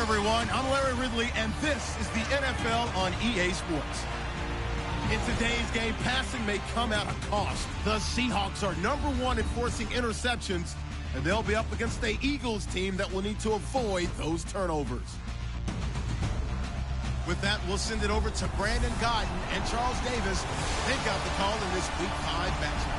everyone. I'm Larry Ridley, and this is the NFL on EA Sports. In today's game, passing may come at a cost. The Seahawks are #1 in forcing interceptions, and they'll be up against the Eagles team that will need to avoid those turnovers. With that, we'll send it over to Brandon Godden and Charles Davis. They got the call in this Week 5 matchup.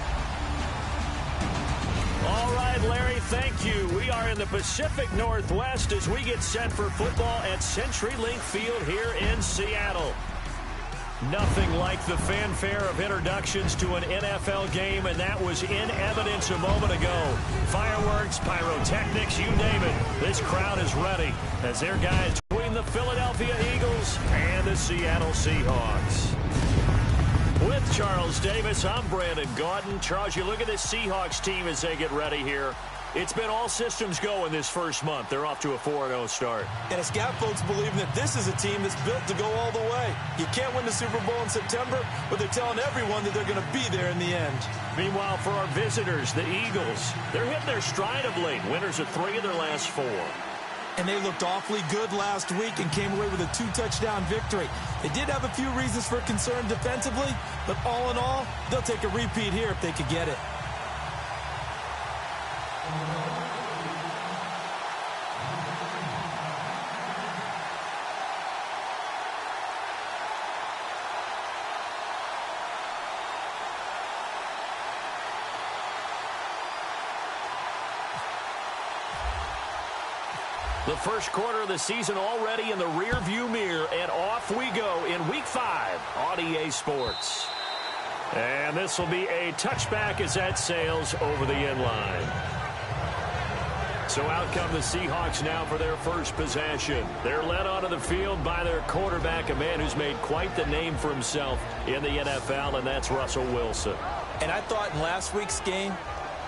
All right, Larry, thank you. We are in the Pacific Northwest as we get set for football at CenturyLink Field here in Seattle. Nothing like the fanfare of introductions to an NFL game, and that was in evidence a moment ago. Fireworks, pyrotechnics, you name it. This crowd is ready as their guys between the Philadelphia Eagles and the Seattle Seahawks. With Charles Davis, I'm Brandon Gaudin. Charles, you look at this Seahawks team as they get ready here. It's been all systems go in this first month. They're off to a 4-0 start. And it's got folks believing that this is a team that's built to go all the way. You can't win the Super Bowl in September, but they're telling everyone that they're going to be there in the end. Meanwhile, for our visitors, the Eagles, they're hitting their stride of late. Winners of 3 of their last 4. And they looked awfully good last week and came away with a 2-touchdown victory. They did have a few reasons for concern defensively, but all in all, they'll take a repeat here if they could get it. The first quarter of the season already in the rearview mirror, and off we go in Week 5 on EA Sports. And this will be a touchback as that sails over the end line. So out come the Seahawks now for their first possession. They're led onto the field by their quarterback, a man who's made quite the name for himself in the NFL, and that's Russell Wilson. And I thought in last week's game,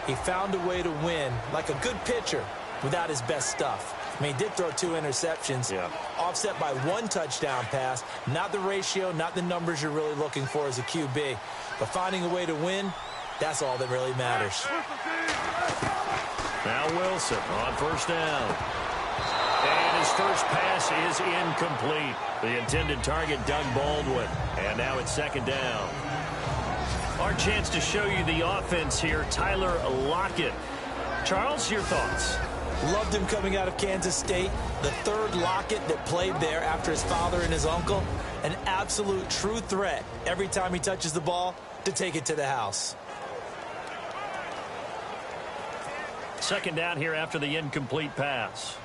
he found a way to win like a good pitcher without his best stuff. I mean, he did throw 2 interceptions, offset by 1 touchdown pass. Not the ratio, not the numbers you're really looking for as a QB. But finding a way to win, that's all that really matters. Now Wilson on first down. And his first pass is incomplete. The intended target, Doug Baldwin. And now it's second down. Our chance to show you the offense here, Tyler Lockett. Charles, your thoughts? Loved him coming out of Kansas State. The third Lockett that played there after his father and his uncle. An absolute true threat every time he touches the ball to take it to the house. Second down here after the incomplete pass.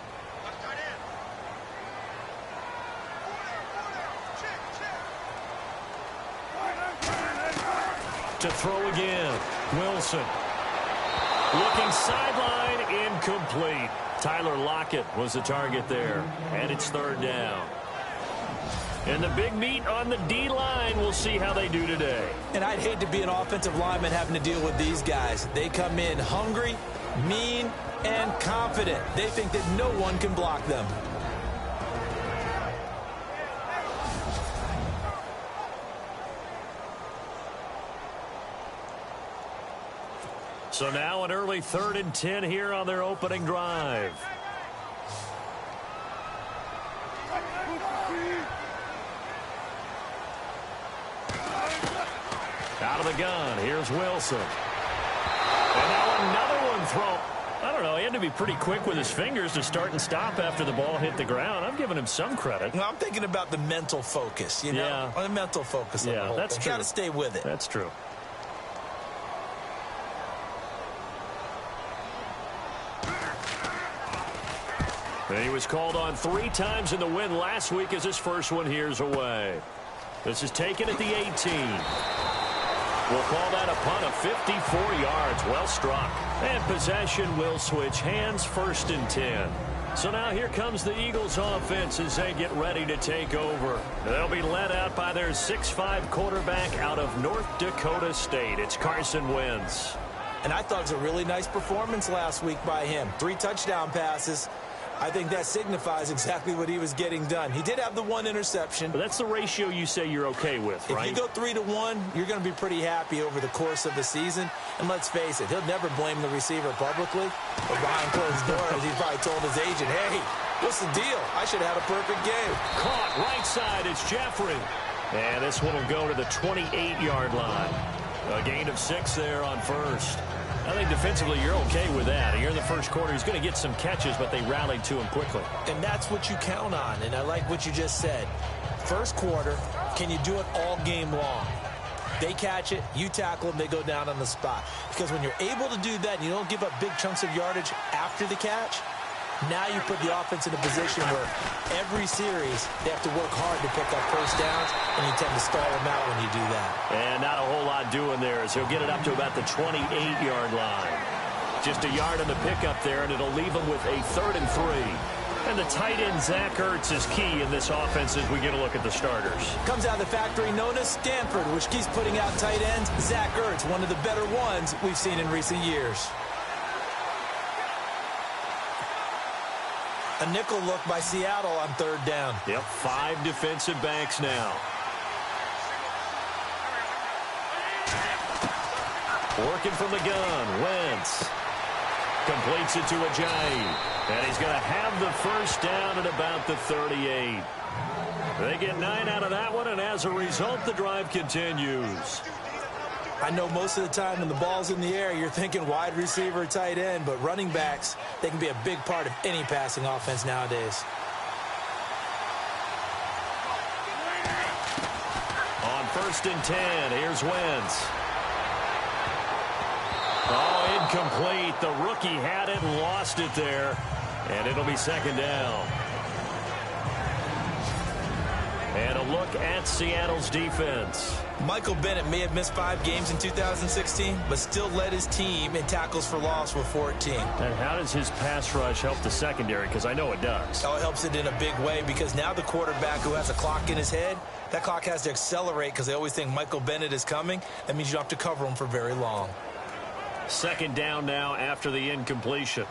To throw again. Wilson. Looking sideline, incomplete. Tyler Lockett was the target there. And it's third down. And the big meat on the D-line, we'll see how they do today. And I'd hate to be an offensive lineman having to deal with these guys. They come in hungry, mean, and confident. They think that no one can block them. So now an early 3rd and 10 here on their opening drive. Out of the gun, here's Wilson. And now another one thrown. I don't know, he had to be pretty quick with his fingers to start and stop after the ball hit the ground. I'm giving him some credit. Well, I'm thinking about the mental focus, you know? The mental focus. Yeah, that's true. Got to stay with it. That's true. And he was called on 3 times in the win last week as his first one here's away. This is taken at the 18. We'll call that a punt of 54 yards. Well struck. And possession will switch hands, 1st and 10. So now here comes the Eagles offense as they get ready to take over. They'll be led out by their 6'5 quarterback out of North Dakota State. It's Carson Wentz. And I thought it was a really nice performance last week by him. 3 touchdown passes. I think that signifies exactly what he was getting done. He did have the one interception. But that's the ratio you say you're okay with, right? If you go 3-to-1, you're going to be pretty happy over the course of the season. And let's face it, he'll never blame the receiver publicly. But behind closed doors, he's probably told his agent, hey, what's the deal? I should have had a perfect game. Caught right side. It's Jeffrey. And this one will go to the 28-yard line. A gain of 6 there on first. I think defensively you're okay with that. Here in the first quarter, he's going to get some catches, but they rallied to him quickly. And that's what you count on, and I like what you just said. First quarter, can you do it all game long? They catch it, you tackle them, they go down on the spot. Because when you're able to do that and you don't give up big chunks of yardage after the catch, now you put the offense in a position where every series they have to work hard to pick up first downs, and you tend to stall them out when you do that. And not a whole lot doing there as he'll get it up to about the 28-yard line. Just a yard on the pickup there, and it'll leave him with a 3rd and 3. And the tight end, Zach Ertz, is key in this offense as we get a look at the starters. Comes out of the factory known as Stanford, which keeps putting out tight ends. Zach Ertz, one of the better ones we've seen in recent years. A nickel look by Seattle on 3rd down. Yep, 5 defensive backs now. Working from the gun, Wentz. Completes it to Ajayi. And he's going to have the first down at about the 38. They get 9 out of that one, and as a result, the drive continues. I know most of the time when the ball's in the air, you're thinking wide receiver, tight end, but running backs, they can be a big part of any passing offense nowadays. On 1st and 10, here's Wentz. Oh, incomplete. The rookie had it and lost it there, and it'll be 2nd down. And a look at Seattle's defense. Michael Bennett may have missed 5 games in 2016, but still led his team in tackles for loss with 14. And how does his pass rush help the secondary? Because I know it does. Oh, it helps it in a big way because now the quarterback who has a clock in his head, that clock has to accelerate because they always think Michael Bennett is coming. That means you don't have to cover him for very long. 2nd down now after the incompletion.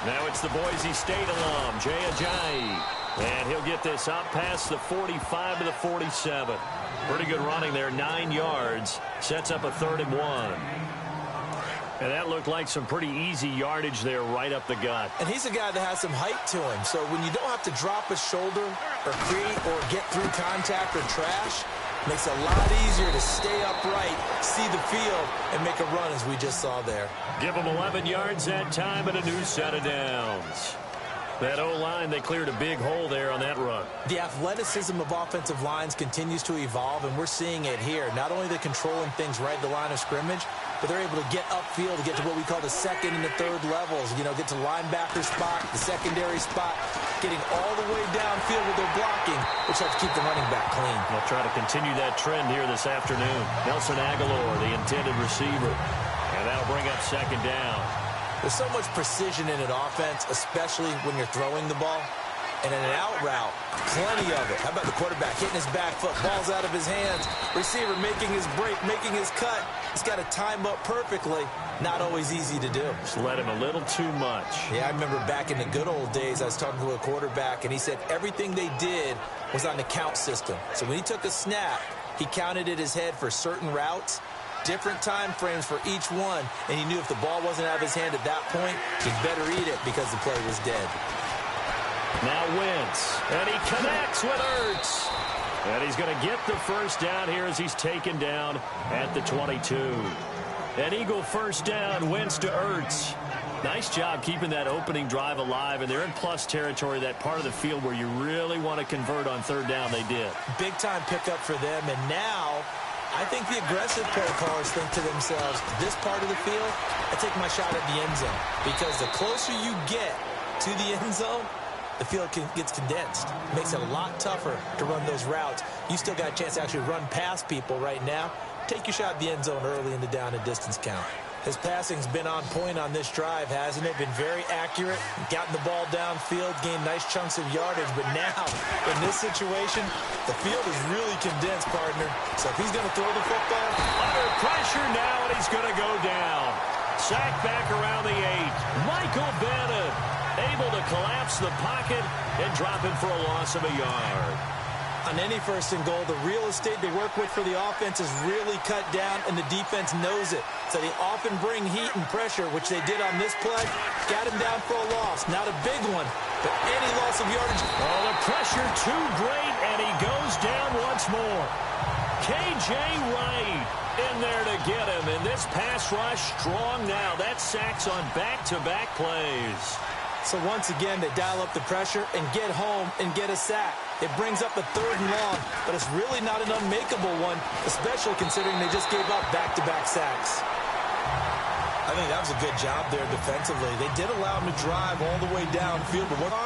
Now it's the Boise State alum, Jay Ajayi. And he'll get this up past the 45 to the 47. Pretty good running there, 9 yards. Sets up a 3rd and 1. And that looked like some pretty easy yardage there right up the gut. And he's a guy that has some height to him. So when you don't have to drop a shoulder or create or get through contact or trash, makes it a lot easier to stay upright, see the field, and make a run as we just saw there. Give him 11 yards that time and a new set of downs. That O-line, they cleared a big hole there on that run. The athleticism of offensive lines continues to evolve, and we're seeing it here. Not only they're controlling things right at the line of scrimmage, but they're able to get upfield to get to what we call the 2nd and the 3rd levels. You know, get to linebacker spot, the secondary spot, getting all the way downfield with their blocking, which helps keep the running back clean. They'll try to continue that trend here this afternoon. Nelson Aguilar, the intended receiver. And that'll bring up 2nd down. There's so much precision in an offense, especially when you're throwing the ball. And in an out route, plenty of it. How about the quarterback hitting his back foot, ball's out of his hands, receiver making his break, making his cut. He's got to time up perfectly. Not always easy to do. Just let him a little too much. Yeah, I remember back in the good old days, I was talking to a quarterback, and he said everything they did was on the count system. So when he took a snap, he counted in his head for certain routes, different time frames for each one, and he knew if the ball wasn't out of his hand at that point, he'd better eat it because the play was dead. Now Wentz, and he connects with Ertz. And he's going to get the first down here as he's taken down at the 22. An Eagle first down, Wentz to Ertz. Nice job keeping that opening drive alive, and they're in plus territory, that part of the field where you really want to convert on 3rd down. They did. Big-time pickup for them, and now I think the aggressive play callers think to themselves, this part of the field, I take my shot at the end zone. Because the closer you get to the end zone, the field gets condensed. It makes it a lot tougher to run those routes. You still got a chance to actually run past people right now. Take your shot at the end zone early in the down and distance count. His passing's been on point on this drive, hasn't it? Been very accurate, gotten the ball downfield, gained nice chunks of yardage. But now, in this situation, the field is really condensed, partner. So if he's going to throw the football... Under pressure now, and he's going to go down. Sacked back around the 8. Michael Bannon able to collapse the pocket and drop it for a loss of a yard. On any first and goal, the real estate they work with for the offense is really cut down, and the defense knows it. So they often bring heat and pressure, which they did on this play. Got him down for a loss. Not a big one, but any loss of yardage. Oh, the pressure too great, and he goes down once more. K.J. Wright in there to get him, and this pass rush strong now. That sacks on back-to-back plays. So once again, they dial up the pressure and get home and get a sack. It brings up a 3rd and long, but it's really not an unmakeable one, especially considering they just gave up back-to-back sacks. I think that was a good job there defensively. They did allow him to drive all the way downfield, but one time,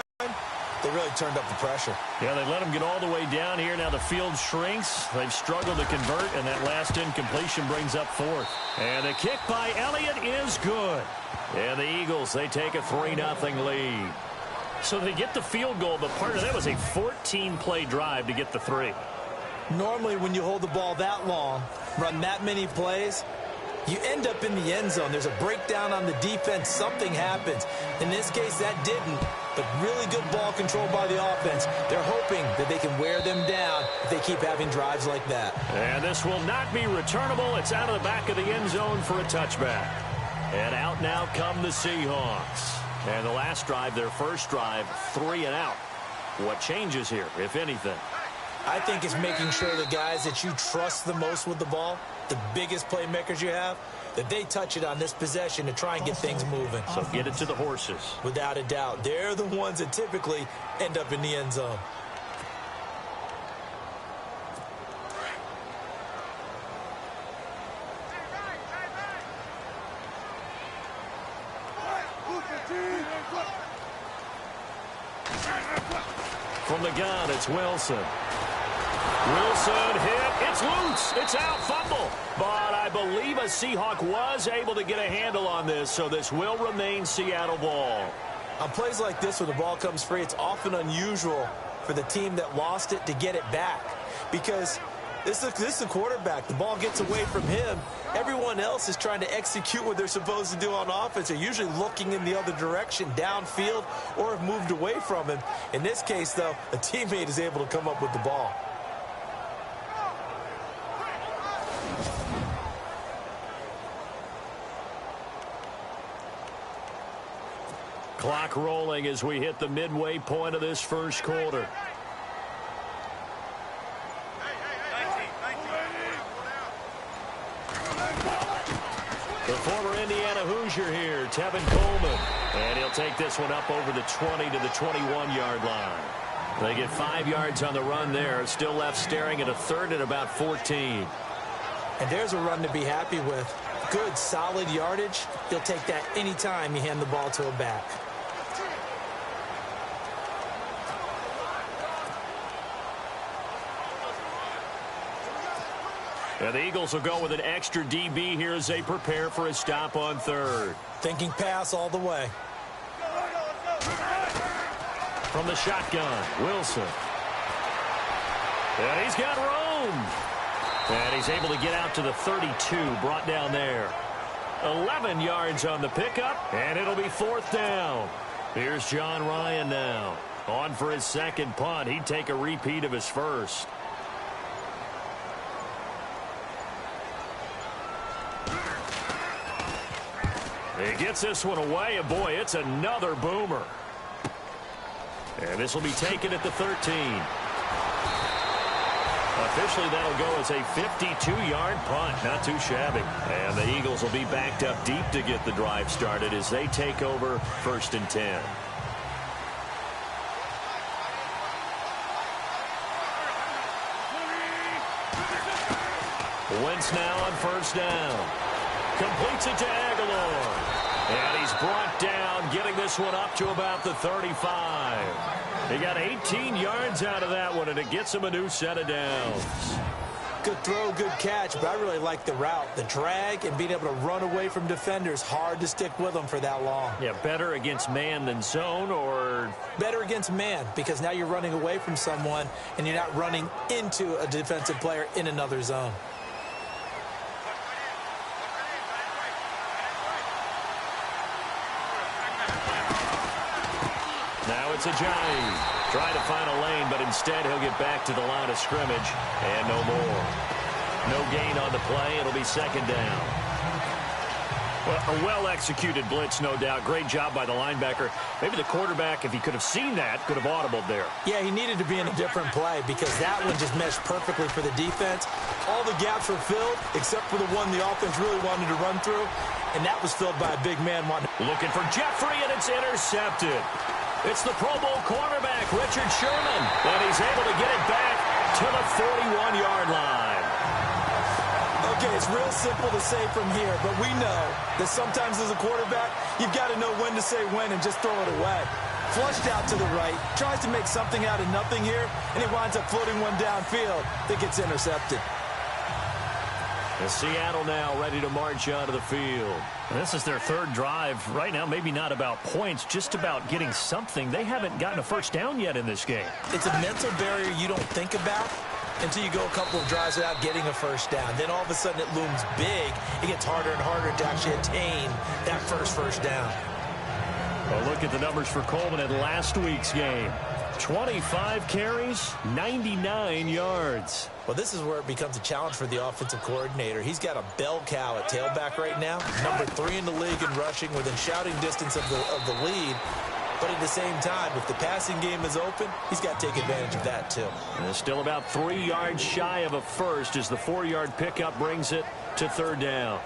they really turned up the pressure. Yeah, they let him get all the way down here. Now the field shrinks. They've struggled to convert, and that last incompletion brings up 4th. And the kick by Elliott is good. And the Eagles, they take a 3-0 lead. So they get the field goal, but part of that was a 14-play drive to get the 3. Normally, when you hold the ball that long, run that many plays, you end up in the end zone. There's a breakdown on the defense. Something happens. In this case, that didn't, but really good ball control by the offense. They're hoping that they can wear them down if they keep having drives like that. And this will not be returnable. It's out of the back of the end zone for a touchback. And out now come the Seahawks. And the last drive, their first drive, 3 and out. What changes here, if anything? I think it's making sure the guys that you trust the most with the ball, the biggest playmakers you have, that they touch it on this possession to try and get things moving. So get it to the horses. Without a doubt. They're the ones that typically end up in the end zone. From the gun, it's Wilson. Wilson hit. It's loose. It's out. Fumble. But I believe a Seahawk was able to get a handle on this, so this will remain Seattle ball. On plays like this where the ball comes free, it's often unusual for the team that lost it to get it back. Because this is the quarterback. The ball gets away from him. Everyone else is trying to execute what they're supposed to do on offense. They're usually looking in the other direction, downfield, or have moved away from him. In this case, though, a teammate is able to come up with the ball. Clock rolling as we hit the midway point of this first quarter. The former Indiana Hoosier here, Tevin Coleman. And he'll take this one up over the 20 to the 21-yard line. They get 5 yards on the run there. Still left staring at a 3rd and about 14. And there's a run to be happy with. Good, solid yardage. He'll take that anytime you hand the ball to a back. And the Eagles will go with an extra DB here as they prepare for a stop on 3rd. Thinking pass all the way. From the shotgun, Wilson. And he's got room. And he's able to get out to the 32, brought down there. 11 yards on the pickup, and it'll be 4th down. Here's John Ryan now. On for his second punt. He'd take a repeat of his first. He gets this one away, and boy, it's another boomer. And this will be taken at the 13. Officially, that'll go as a 52-yard punt. Not too shabby. And the Eagles will be backed up deep to get the drive started as they take over 1st and 10. Wentz now on 1st down. Completes it to Aguilar. And he's brought down, getting this one up to about the 35. He got 18 yards out of that one, and it gets him a new set of downs. Good throw, good catch, but I really like the route. The drag and being able to run away from defenders, hard to stick with them for that long. Yeah, better against man than zone, or? Better against man, because now you're running away from someone and you're not running into a defensive player in another zone. Now it's Ajayi. Trying to find a lane, but instead he'll get back to the line of scrimmage. And no more. No gain on the play. It'll be second down. Well, a well-executed blitz, no doubt. Great job by the linebacker. Maybe the quarterback, if he could have seen that, could have audibled there. Yeah, he needed to be in a different play because that one just meshed perfectly for the defense. All the gaps were filled except for the one the offense really wanted to run through, and that was filled by a big man. Looking for Jeffrey, and it's intercepted. It's the Pro Bowl cornerback, Richard Sherman, and he's able to get it back to the 41-yard line. Okay, it's real simple to say from here, but we know that sometimes as a quarterback, you've got to know when to say when and just throw it away. Flushed out to the right, tries to make something out of nothing here, and he winds up floating one downfield that gets intercepted. And Seattle now ready to march out of the field. And this is their third drive. Right now, maybe not about points, just about getting something. They haven't gotten a first down yet in this game. It's a mental barrier you don't think about until you go a couple of drives without getting a first down. Then all of a sudden it looms big. It gets harder and harder to actually attain that first down. Well, look at the numbers for Coleman in last week's game. 25 carries, 99 yards. Well, this is where it becomes a challenge for the offensive coordinator. He's got a bell cow at tailback right now, number 3 in the league in rushing, within shouting distance of the lead. But at the same time, if the passing game is open, he's got to take advantage of that too. And still about 3 yards shy of a first as the 4-yard pickup brings it to third down.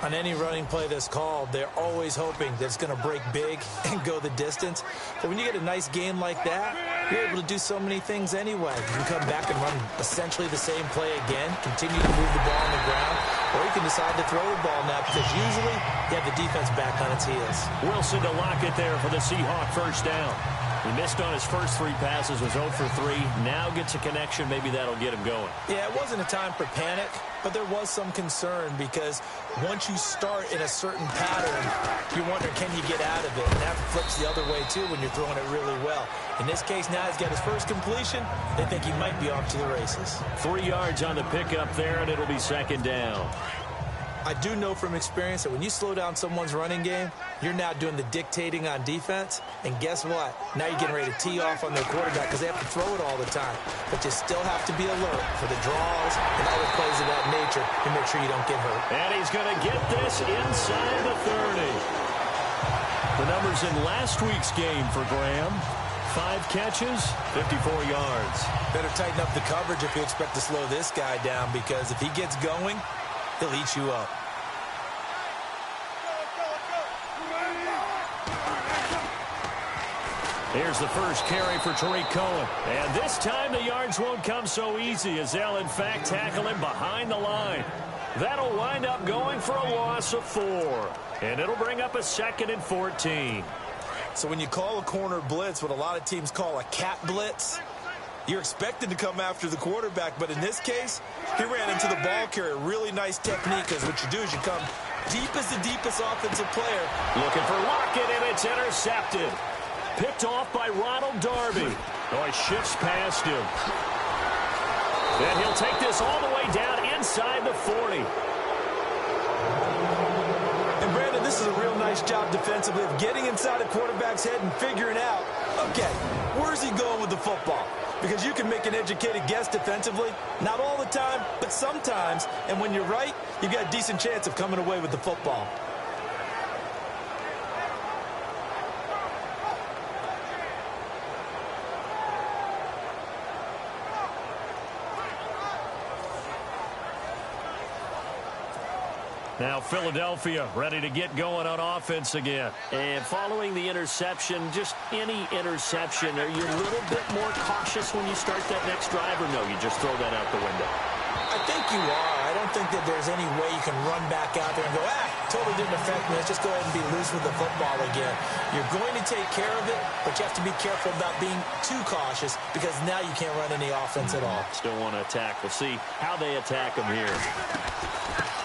On any running play that's called, they're always hoping that it's going to break big and go the distance. But when you get a nice game like that, you're able to do so many things anyway. You can come back and run essentially the same play again, continue to move the ball on the ground, or you can decide to throw the ball now because usually you have the defense back on its heels. Wilson to lock it there for the Seahawk first down. He missed on his first 3 passes, was 0 for 3. Now gets a connection. Maybe that'll get him going. Yeah, it wasn't a time for panic, but there was some concern because once you start in a certain pattern, you're wondering, can you get out of it? And that flips the other way, too, when you're throwing it really well. In this case, now he's got his first completion. They think he might be off to the races. 3 yards on the pickup there, and it'll be second down. I do know from experience that when you slow down someone's running game, you're now doing the dictating on defense. And guess what? Now you're getting ready to tee off on their quarterback because they have to throw it all the time. But you still have to be alert for the draws and other plays of that nature to make sure you don't get hurt. And he's going to get this inside the 30. The numbers in last week's game for Graham. 5 catches, 54 yards. Better tighten up the coverage if you expect to slow this guy down because if he gets going, he'll eat you up. Here's the first carry for Tariq Cohen. And this time the yards won't come so easy as they'll, in fact, tackle him behind the line. That'll wind up going for a loss of 4. And it'll bring up a 2nd and 14. So when you call a corner blitz, what a lot of teams call a cat blitz, you're expected to come after the quarterback, but in this case, he ran into the ball carrier. Really nice technique, because what you do is you come deep as the deepest offensive player. Looking for Lockett, and it's intercepted. Picked off by Ronald Darby. Oh, he shifts past him. Then he'll take this all the way down inside the 40. And Brandon, this is a real nice job defensively of getting inside a quarterback's head and figuring out, okay, where's he going with the football? Because you can make an educated guess defensively. Not all the time, but sometimes. And when you're right, you've got a decent chance of coming away with the football. Now Philadelphia ready to get going on offense again. And following the interception, just any interception, are you a little bit more cautious when you start that next drive, or no, you just throw that out the window? I think you are. I don't think that there's any way you can run back out there and go, totally didn't affect me. Let's just go ahead and be loose with the football again. You're going to take care of it, but you have to be careful about being too cautious because now you can't run any offense at all. Still want to attack. We'll see how they attack them here.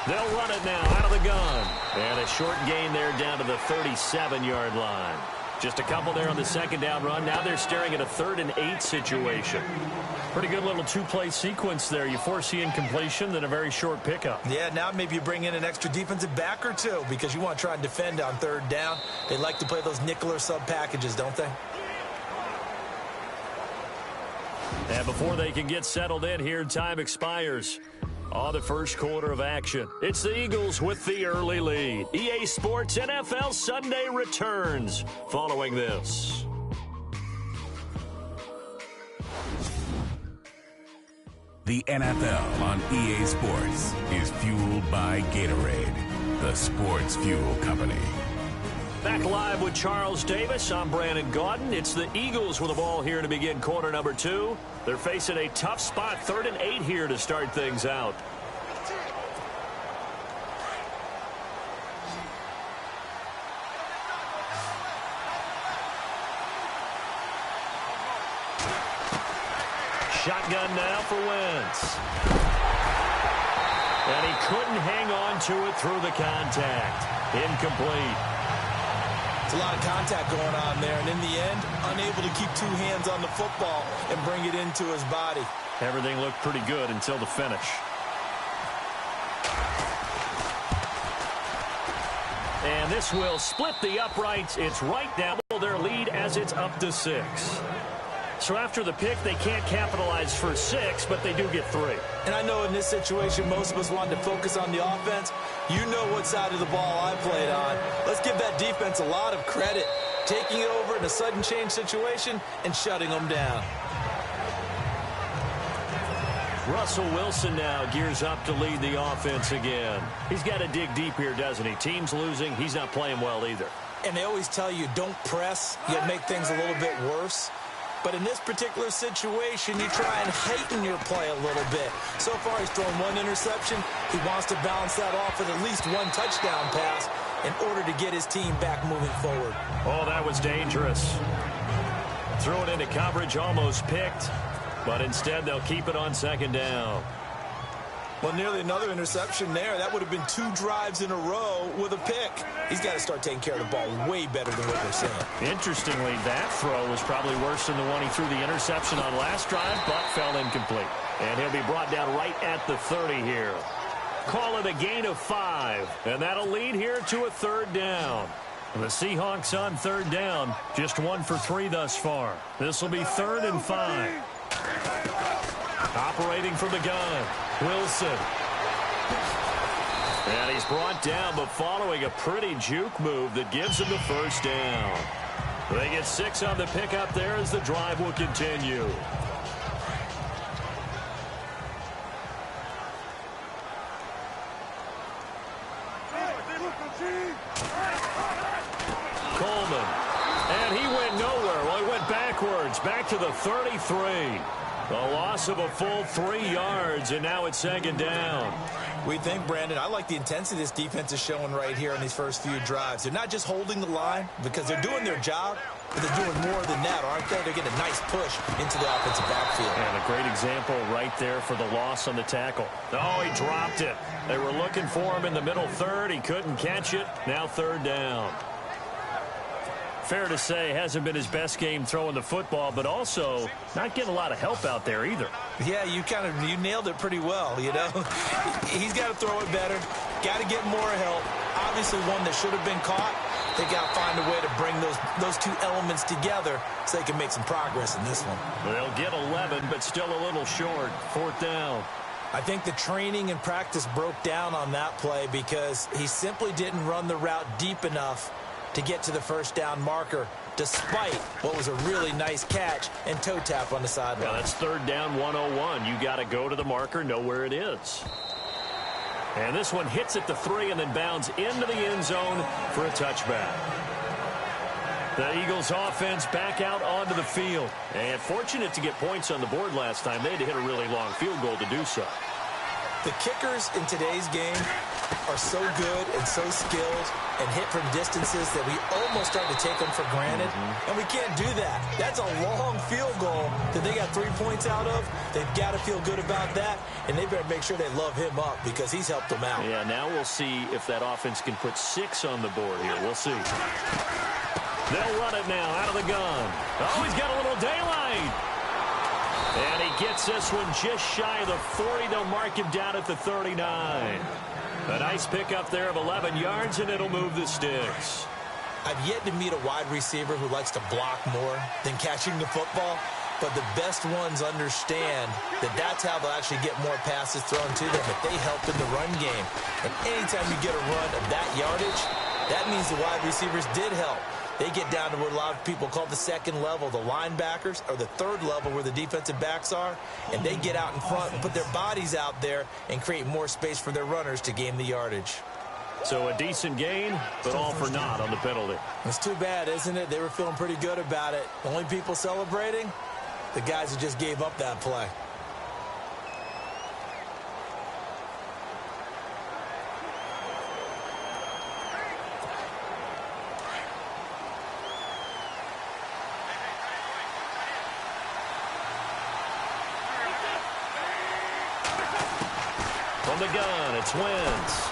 They'll run it now out of the gun. And a short gain there down to the 37-yard line. Just a couple there on the second down run. Now they're staring at a 3rd and 8 situation. Pretty good little two-play sequence there. You force the incompletion, then a very short pickup. Yeah, now maybe you bring in an extra defensive back or two because you want to try and defend on 3rd down. They like to play those nickel or sub packages, don't they? And before they can get settled in here, time expires on the first quarter of action. It's the Eagles with the early lead. EA Sports NFL Sunday returns following this. The NFL on EA Sports is fueled by Gatorade, the sports fuel company. Back live with Charles Davis. I'm Brandon Gaudin. It's the Eagles with the ball here to begin quarter number 2. They're facing a tough spot, 3rd and 8 here to start things out. Shotgun now for Wentz. And he couldn't hang on to it through the contact. Incomplete. It's a lot of contact going on there, and in the end, unable to keep 2 hands on the football and bring it into his body. Everything looked pretty good until the finish. And this will split the uprights. It's right down their lead as it's up to 6. So after the pick, they can't capitalize for 6, but they do get 3. And I know in this situation, most of us wanted to focus on the offense. You know what side of the ball I played on. Let's give that defense a lot of credit, taking it over in a sudden change situation and shutting them down. Russell Wilson now gears up to lead the offense again. He's got to dig deep here, doesn't he? Team's losing. He's not playing well either. And they always tell you, don't press. You make things a little bit worse. But in this particular situation, you try and heighten your play a little bit. So far, he's thrown 1 interception. He wants to balance that off with at least 1 touchdown pass in order to get his team back moving forward. Oh, that was dangerous. Threw it into coverage, almost picked. But instead, they'll keep it on 2nd down. Well, nearly another interception there. That would have been 2 drives in a row with a pick. He's got to start taking care of the ball way better than what we're seeing. Interestingly, that throw was probably worse than the one he threw the interception on last drive, but fell incomplete. And he'll be brought down right at the 30 here. Call it a gain of 5, and that'll lead here to a 3rd down. The Seahawks on 3rd down, just 1 for 3 thus far. This will be 3rd and 5. Operating from the gun, Wilson. And he's brought down, but following a pretty juke move that gives him the 1st down. They get 6 on the pickup there as the drive will continue. Coleman. And he went nowhere. Well, he went backwards, back to the 33. A loss of a full 3 yards, and now it's 2nd down. We think, Brandon, I like the intensity this defense is showing right here in these first few drives. They're not just holding the line because they're doing their job, but they're doing more than that, aren't they? They're getting a nice push into the offensive backfield. And a great example right there for the loss on the tackle. Oh, he dropped it. They were looking for him in the middle 3rd. He couldn't catch it. Now 3rd down. Fair to say, hasn't been his best game throwing the football, but also not getting a lot of help out there either. Yeah, you nailed it pretty well, you know. He's got to throw it better, got to get more help. Obviously one that should have been caught. They got to find a way to bring those 2 elements together so they can make some progress in this one. They'll get 11, but still a little short. 4th down. I think the training and practice broke down on that play because he simply didn't run the route deep enough to get to the 1st down marker, despite what was a really nice catch and toe tap on the sideline. Yeah, that's 3rd down 101. You got to go to the marker, know where it is. And this one hits at the 3 and then bounds into the end zone for a touchback. The Eagles offense back out onto the field. And fortunate to get points on the board last time. They had to hit a really long field goal to do so. The kickers in today's game are so good and so skilled and hit from distances that we almost start to take them for granted, and we can't do that. That's a long field goal that they got 3 points out of. They've got to feel good about that, and they better make sure they love him up because he's helped them out. Yeah, now we'll see if that offense can put 6 on the board here. We'll see. They'll run it now out of the gun. Oh, he's got a little daylight. And he gets this one just shy of the 40. They'll mark him down at the 39. A nice pickup there of 11 yards, and it'll move the sticks. I've yet to meet a wide receiver who likes to block more than catching the football, but the best ones understand that that's how they'll actually get more passes thrown to them if they help in the run game. And anytime you get a run of that yardage, that means the wide receivers did help. They get down to what a lot of people call the second level, the linebackers, or the third level where the defensive backs are, and they get out in front and put their bodies out there and create more space for their runners to gain the yardage. So a decent gain, but all for naught on the penalty. It's too bad, isn't it? They were feeling pretty good about it. The only people celebrating, the guys who just gave up that play. From the gun, it's Wentz.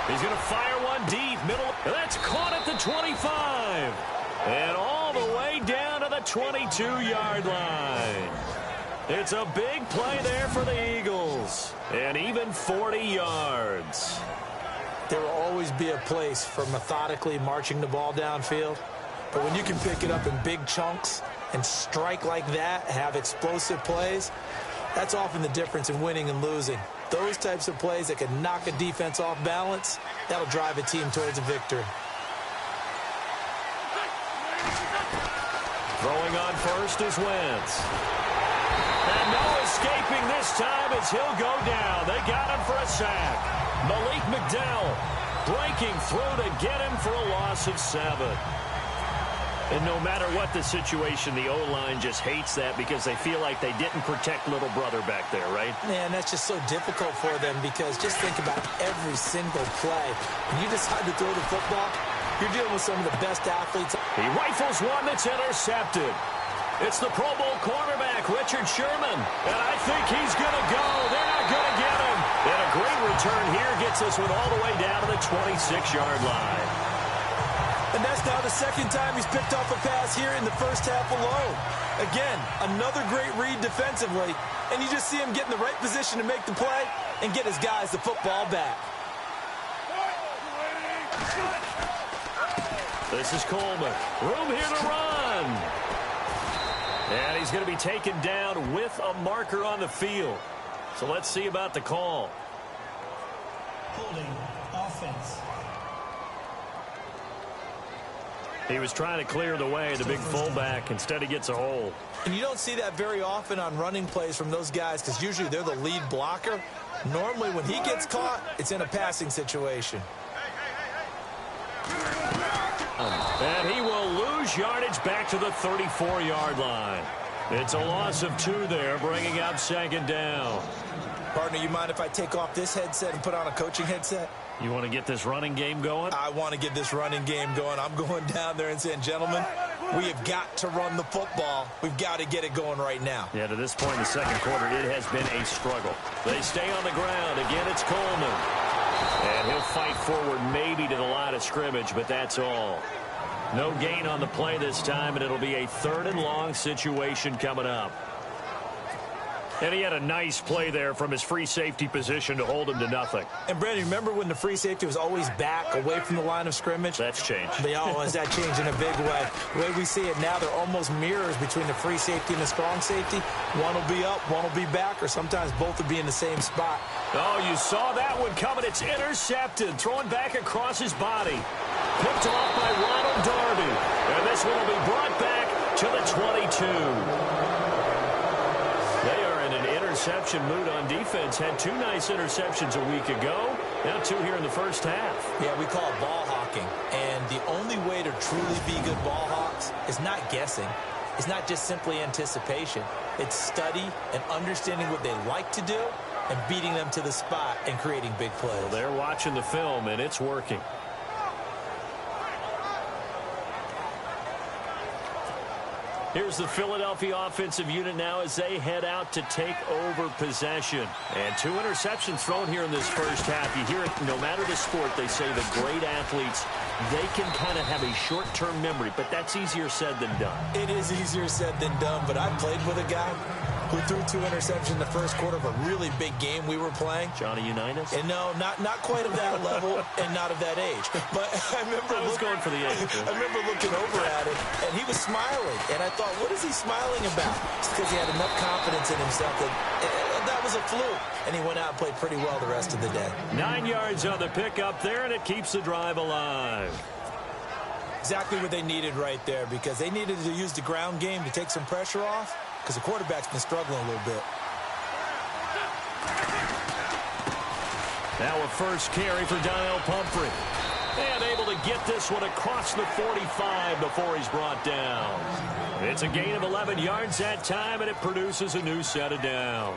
He's going to fire one deep, middle. That's caught at the 25. And all the way down to the 22-yard line. It's a big play there for the Eagles. And even 40 yards. There will always be a place for methodically marching the ball downfield. But when you can pick it up in big chunks and strike like that, have explosive plays, that's often the difference in winning and losing. Those types of plays that can knock a defense off balance, that'll drive a team towards a victory. Throwing on first is Wentz. And no escaping this time as he'll go down. They got him for a sack. Malik McDowell breaking through to get him for a loss of 7. And no matter what the situation, the O-line just hates that because they feel like they didn't protect little brother back there, right? Man, that's just so difficult for them because just think about every single play. When you decide to throw the football, you're dealing with some of the best athletes. He rifles one that's intercepted. It's the Pro Bowl cornerback, Richard Sherman. And I think he's going to go. They're not going to get him. And a great return here gets this one all the way down to the 26-yard line. And that's now the second time he's picked off a pass here in the first half alone. Again, another great read defensively, and you just see him get in the right position to make the play and get his guys the football back. This is Coleman. Room here to run. And he's going to be taken down with a marker on the field. So let's see about the call. Holding offense. He was trying to clear the way, the big fullback. Instead, he gets a hold. And you don't see that very often on running plays from those guys because usually they're the lead blocker. Normally, when he gets caught, it's in a passing situation. And he will lose yardage back to the 34-yard line. It's a loss of 2 there, bringing up second down. Partner, you mind if I take off this headset and put on a coaching headset? You want to get this running game going? I want to get this running game going. I'm going down there and saying, gentlemen, we have got to run the football. We've got to get it going right now. Yeah, to this point in the second quarter, it has been a struggle. They stay on the ground. Again, it's Coleman. And he'll fight forward maybe to the line of scrimmage, but that's all. No gain on the play this time, and it'll be a 3rd and long situation coming up. And he had a nice play there from his free safety position to hold him to nothing. And, Brandon, remember when the free safety was always back away from the line of scrimmage? That's changed. But, oh, is that changed in a big way? The way we see it now, they're almost mirrors between the free safety and the strong safety. One will be up, one will be back, or sometimes both will be in the same spot. Oh, you saw that one coming. It's intercepted. Throwing back across his body. Picked off by Ronald Darby. And this one will be brought back to the 22. They are in an interception mood on defense. Had 2 nice interceptions a week ago. Now 2 here in the first half. Yeah, we call it ball hawking. And the only way to truly be good ball hawks is not guessing. It's not just simply anticipation. It's study and understanding what they like to do and beating them to the spot and creating big plays. Well, they're watching the film, and it's working. Here's the Philadelphia offensive unit now as they head out to take over possession. And 2 interceptions thrown here in this first half. You hear it, no matter the sport, they say the great athletes, they can kind of have a short-term memory, but that's easier said than done. It is easier said than done, but I played with a guy who threw 2 interceptions in the first quarter of a really big game we were playing. Johnny Unitas? And no, not quite of that level and not of that age. But I was going for the age. I remember looking over at him, and he was smiling. And I thought, what is he smiling about? It's because he had enough confidence in himself that was a fluke. And he went out and played pretty well the rest of the day. 9 yards on the pickup there, and it keeps the drive alive. Exactly what they needed right there, because they needed to use the ground game to take some pressure off, because the quarterback's been struggling a little bit. Now a first carry for Donnell Pumphrey. And able to get this one across the 45 before he's brought down. It's a gain of 11 yards that time, and it produces a new set of downs.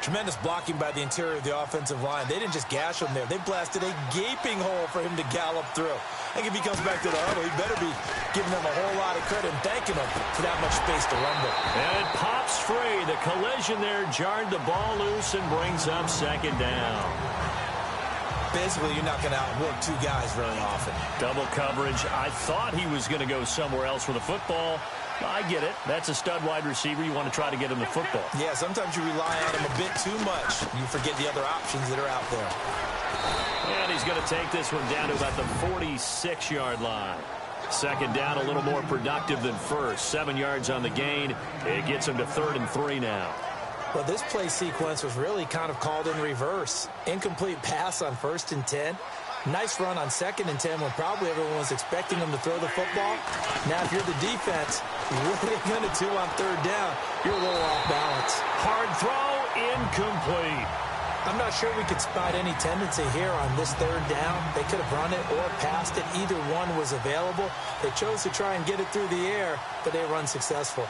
Tremendous blocking by the interior of the offensive line. They didn't just gash him there. They blasted a gaping hole for him to gallop through. I think if he comes back to the huddle, he better be giving them a whole lot of credit and thanking them for that much space to rumble. And it pops free. The collision there jarred the ball loose and brings up second down. Basically, you're not going to outwork 2 guys very often. Double coverage. I thought he was going to go somewhere else with the football. I get it. That's a stud wide receiver. You want to try to get him the football. Yeah, sometimes you rely on him a bit too much. You forget the other options that are out there. And he's going to take this one down to about the 46-yard line. Second down, a little more productive than first. 7 yards on the gain. It gets him to 3rd and 3 now. Well, this play sequence was really kind of called in reverse. Incomplete pass on 1st and 10. Nice run on 2nd and 10 when probably everyone was expecting him to throw the football. Now, if you're the defense, what are they going to do on 3rd down? You're a little off balance. Hard throw, incomplete. I'm not sure we could spot any tendency here on this 3rd down. They could have run it or passed it. Either one was available. They chose to try and get it through the air, but they were unsuccessful.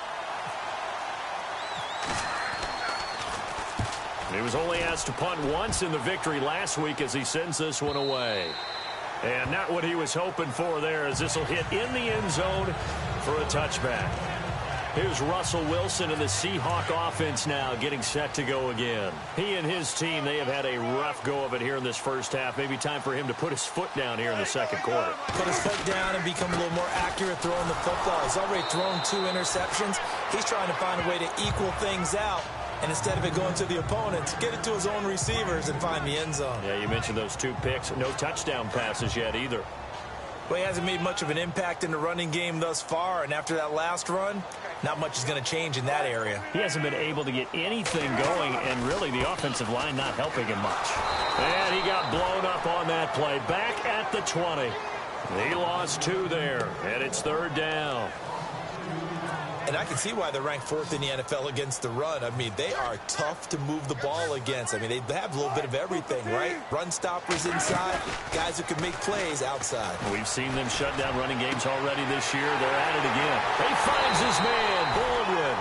He was only asked to punt once in the victory last week as he sends this one away. And not what he was hoping for there, as this will hit in the end zone for a touchback. Here's Russell Wilson and the Seahawk offense now getting set to go again. He and his team, they have had a rough go of it here in this first half. Maybe time for him to put his foot down here in the second quarter. Put his foot down and become a little more accurate throwing the football. He's already thrown 2 interceptions. He's trying to find a way to equal things out. And instead of it going to the opponents, get it to his own receivers and find the end zone. Yeah, you mentioned those 2 picks. No touchdown passes yet either. Well, he hasn't made much of an impact in the running game thus far. And after that last run, not much is going to change in that area. He hasn't been able to get anything going, and really the offensive line not helping him much. And he got blown up on that play. Back at the 20. He lost 2 there, and it's 3rd down. And I can see why they're ranked 4th in the NFL against the run. I mean, they are tough to move the ball against. I mean, they have a little bit of everything, right? Run stoppers inside, guys who can make plays outside. We've seen them shut down running games already this year. They're at it again. He finds his man, Baldwin.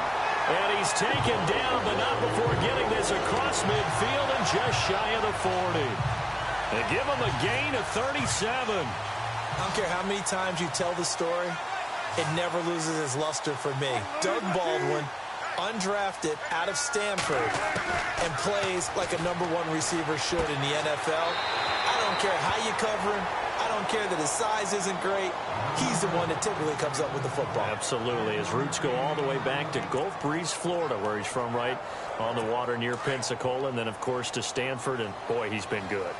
And he's taken down, but not before getting this across midfield and just shy of the 40. They give him a gain of 37. I don't care how many times you tell the story, it never loses its luster for me. Doug Baldwin, undrafted out of Stanford, and plays like a #1 receiver should in the NFL. I don't care how you cover him. I don't care that his size isn't great. He's the one that typically comes up with the football. Absolutely. His roots go all the way back to Gulf Breeze, Florida, where he's from, right on the water near Pensacola, and then, of course, to Stanford, and, boy, he's been good.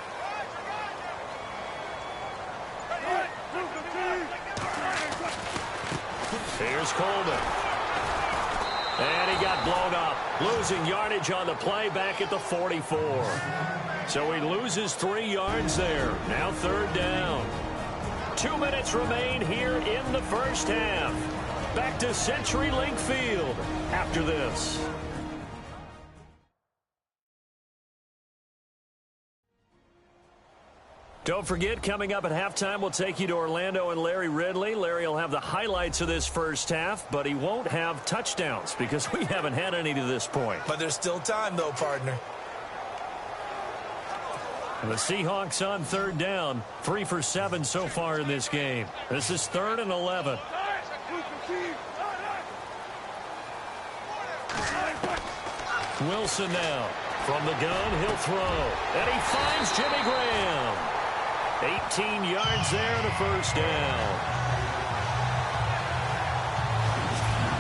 Here's Coleman. And he got blown up. Losing yardage on the play back at the 44. So he loses 3 yards there. Now 3rd down. 2 minutes remain here in the first half. Back to CenturyLink Field after this. Don't forget, coming up at halftime, we'll take you to Orlando and Larry Ridley. Larry will have the highlights of this first half, but he won't have touchdowns because we haven't had any to this point. But there's still time, though, partner. The Seahawks on third down, 3 for 7 so far in this game. This is 3rd and 11. Wilson now. From the gun, he'll throw. And he finds Jimmy Graham. 18 yards there and a first down.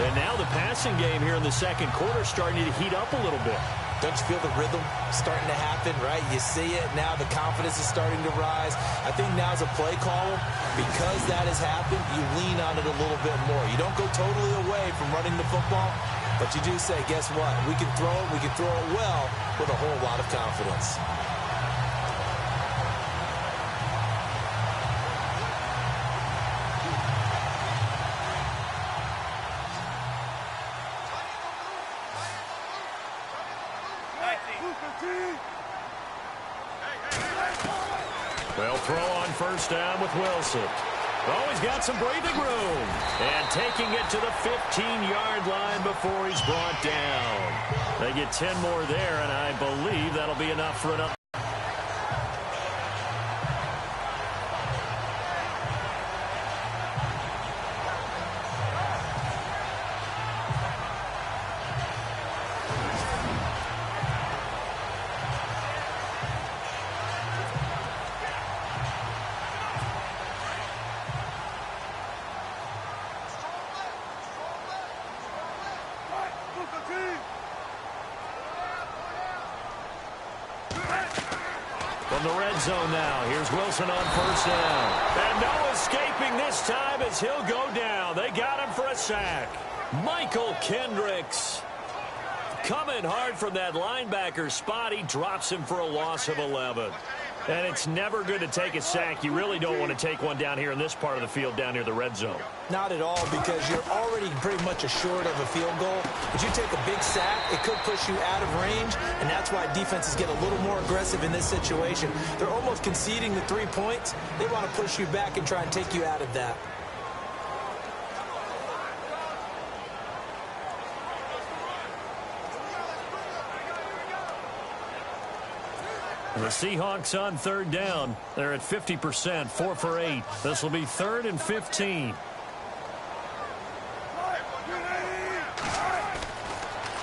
And now the passing game here in the second quarter starting to heat up a little bit. Don't you feel the rhythm starting to happen, right? You see it. Now the confidence is starting to rise. I think now as a play caller, because that has happened, you lean on it a little bit more. You don't go totally away from running the football, but you do say, guess what? We can throw it well with a whole lot of confidence. They'll throw on first down with Wilson. Oh, he's got some breathing room. And taking it to the 15-yard line before he's brought down. They get 10 more there, and I believe that'll be enough for an From the red zone now, here's Wilson on first down. And no escaping this time as he'll go down. They got him for a sack. Michael Kendricks coming hard from that linebacker spot. He drops him for a loss of 11. And it's never good to take a sack. You really don't want to take one down here in this part of the field down near the red zone. Not at all, because you're already pretty much assured of a field goal. But you take a big sack, it could push you out of range, and that's why defenses get a little more aggressive in this situation. They're almost conceding the 3 points. They want to push you back and try and take you out of that. The Seahawks on third down. They're at 50%, 4 for 8. This will be 3rd and 15.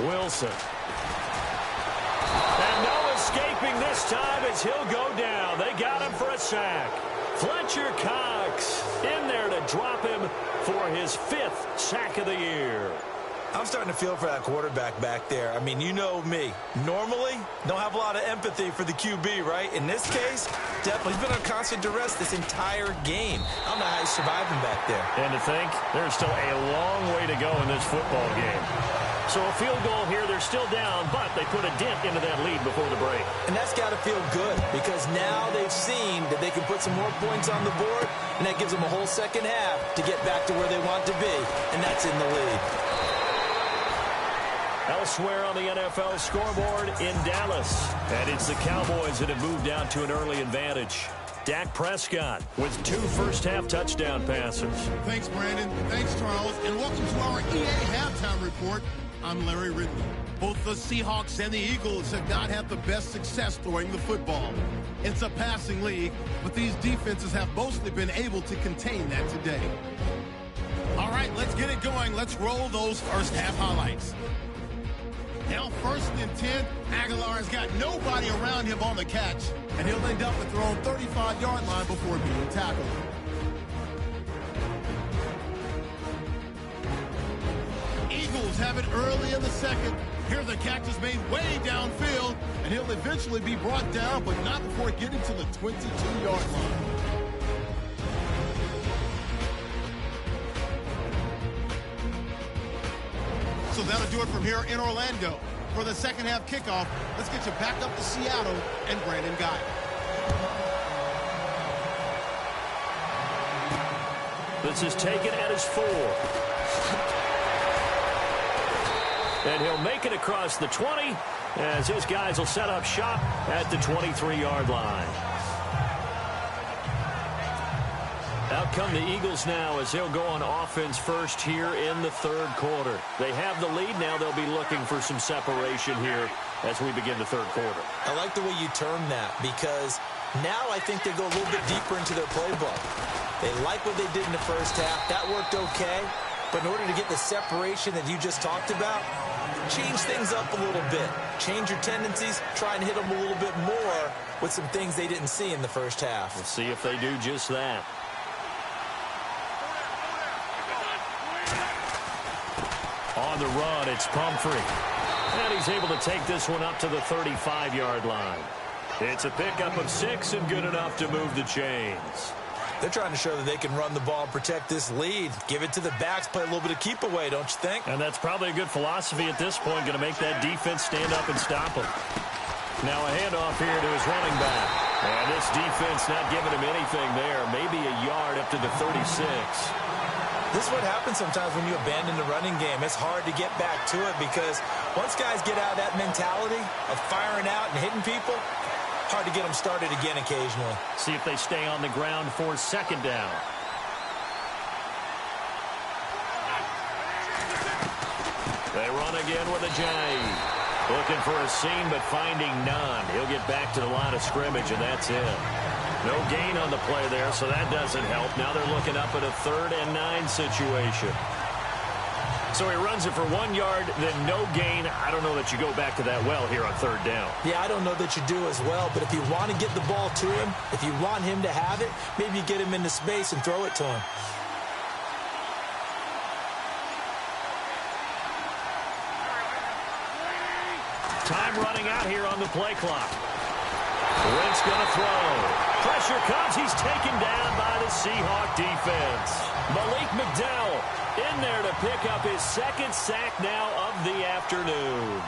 Wilson. And no escaping this time as he'll go down. They got him for a sack. Fletcher Cox in there to drop him for his 5th sack of the year. I'm starting to feel for that quarterback back there. I mean, you know me. Normally, don't have a lot of empathy for the QB, right? In this case, definitely. He's been on constant duress this entire game. I don't know how he's surviving back there. And to think, there's still a long way to go in this football game. So a field goal here, they're still down, but they put a dent into that lead before the break. And that's got to feel good, because now they've seen that they can put some more points on the board, and that gives them a whole second half to get back to where they want to be, and that's in the lead. Elsewhere on the NFL scoreboard in Dallas. And it's the Cowboys that have moved out to an early advantage. Dak Prescott with 2 first-half touchdown passes. Thanks, Brandon. Thanks, Charles. And welcome to our EA Halftime Report. I'm Larry Ridley. Both the Seahawks and the Eagles have not had the best success throwing the football. It's a passing league, but these defenses have mostly been able to contain that today. All right, let's get it going. Let's roll those first-half highlights. Now 1st and 10, Aguilar's got nobody around him on the catch, and he'll end up at their own 35-yard line before being tackled. Eagles have it early in the second. Here the catch is made way downfield, and he'll eventually be brought down, but not before getting to the 22-yard line. So that'll do it from here in Orlando. For the second half kickoff, let's get you back up to Seattle and Brandon Guy. This is taken at his 4. And he'll make it across the 20 as his guys will set up shop at the 23-yard line. Out come the Eagles now as they'll go on offense first here in the third quarter. They have the lead. Now they'll be looking for some separation here as we begin the third quarter. I like the way you term that because now I think they go a little bit deeper into their playbook. They like what they did in the first half. That worked okay. But in order to get the separation that you just talked about, change things up a little bit. Change your tendencies. Try and hit them a little bit more with some things they didn't see in the first half. We'll see if they do just that. On the run, it's Pumphrey. And he's able to take this one up to the 35-yard line. It's a pickup of 6 and good enough to move the chains. They're trying to show that they can run the ball and protect this lead. Give it to the backs, play a little bit of keep away, don't you think? And that's probably a good philosophy at this point, going to make that defense stand up and stop him. Now a handoff here to his running back. And this defense not giving him anything there. Maybe a yard up to the 36. This is what happens sometimes when you abandon the running game. It's hard to get back to it because once guys get out of that mentality of firing out and hitting people, hard to get them started again occasionally. See if they stay on the ground for second down. They run again with a J. Looking for a seam, but finding none. He'll get back to the line of scrimmage, and that's it. No gain on the play there, so that doesn't help. Now they're looking up at a 3rd and 9 situation. So he runs it for 1 yard, then no gain. I don't know that you go back to that well here on 3rd down. Yeah, I don't know that you do as well, but if you want to get the ball to him, if you want him to have it, maybe you get him into space and throw it to him. Time running out here on the play clock. Wentz going to throw. Pressure comes. He's taken down by the Seahawk defense. Malik McDowell in there to pick up his 2nd sack now of the afternoon.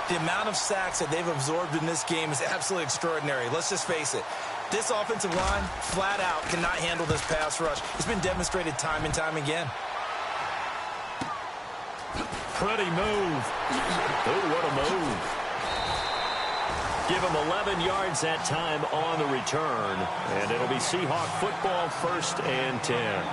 The amount of sacks that they've absorbed in this game is absolutely extraordinary. Let's just face it. This offensive line, flat out, cannot handle this pass rush. It's been demonstrated time and time again. Pretty move. Oh, what a move. Give him 11 yards that time on the return. And it'll be Seahawk football, 1st and 10.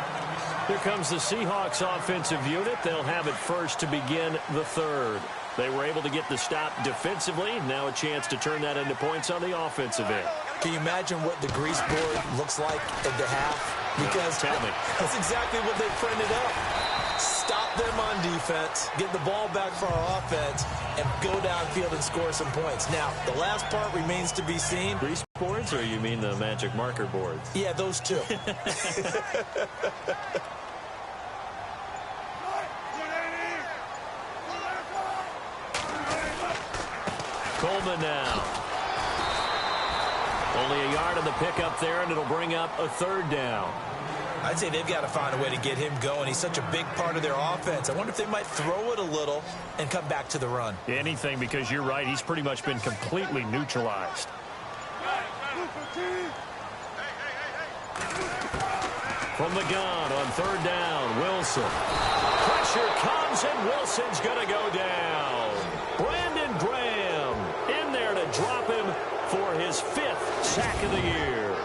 Here comes the Seahawks offensive unit. They'll have it first to begin the 3rd. They were able to get the stop defensively. Now a chance to turn that into points on the offensive end. Can you imagine what the grease board looks like at the half? Because that's exactly what they printed up. Stop them on defense, get the ball back for our offense, and go downfield and score some points. Now, the last part remains to be seen. Grease boards, or you mean the magic marker boards? Yeah, those two. Coleman now. Only a yard on the pickup there, and it'll bring up a 3rd down. I'd say they've got to find a way to get him going. He's such a big part of their offense. I wonder if they might throw it a little and come back to the run. Anything, because you're right. He's pretty much been completely neutralized. From the gun on 3rd down, Wilson. Pressure comes, and Wilson's going to go down. Brandon Graham in there to drop him for his 5th sack of the year.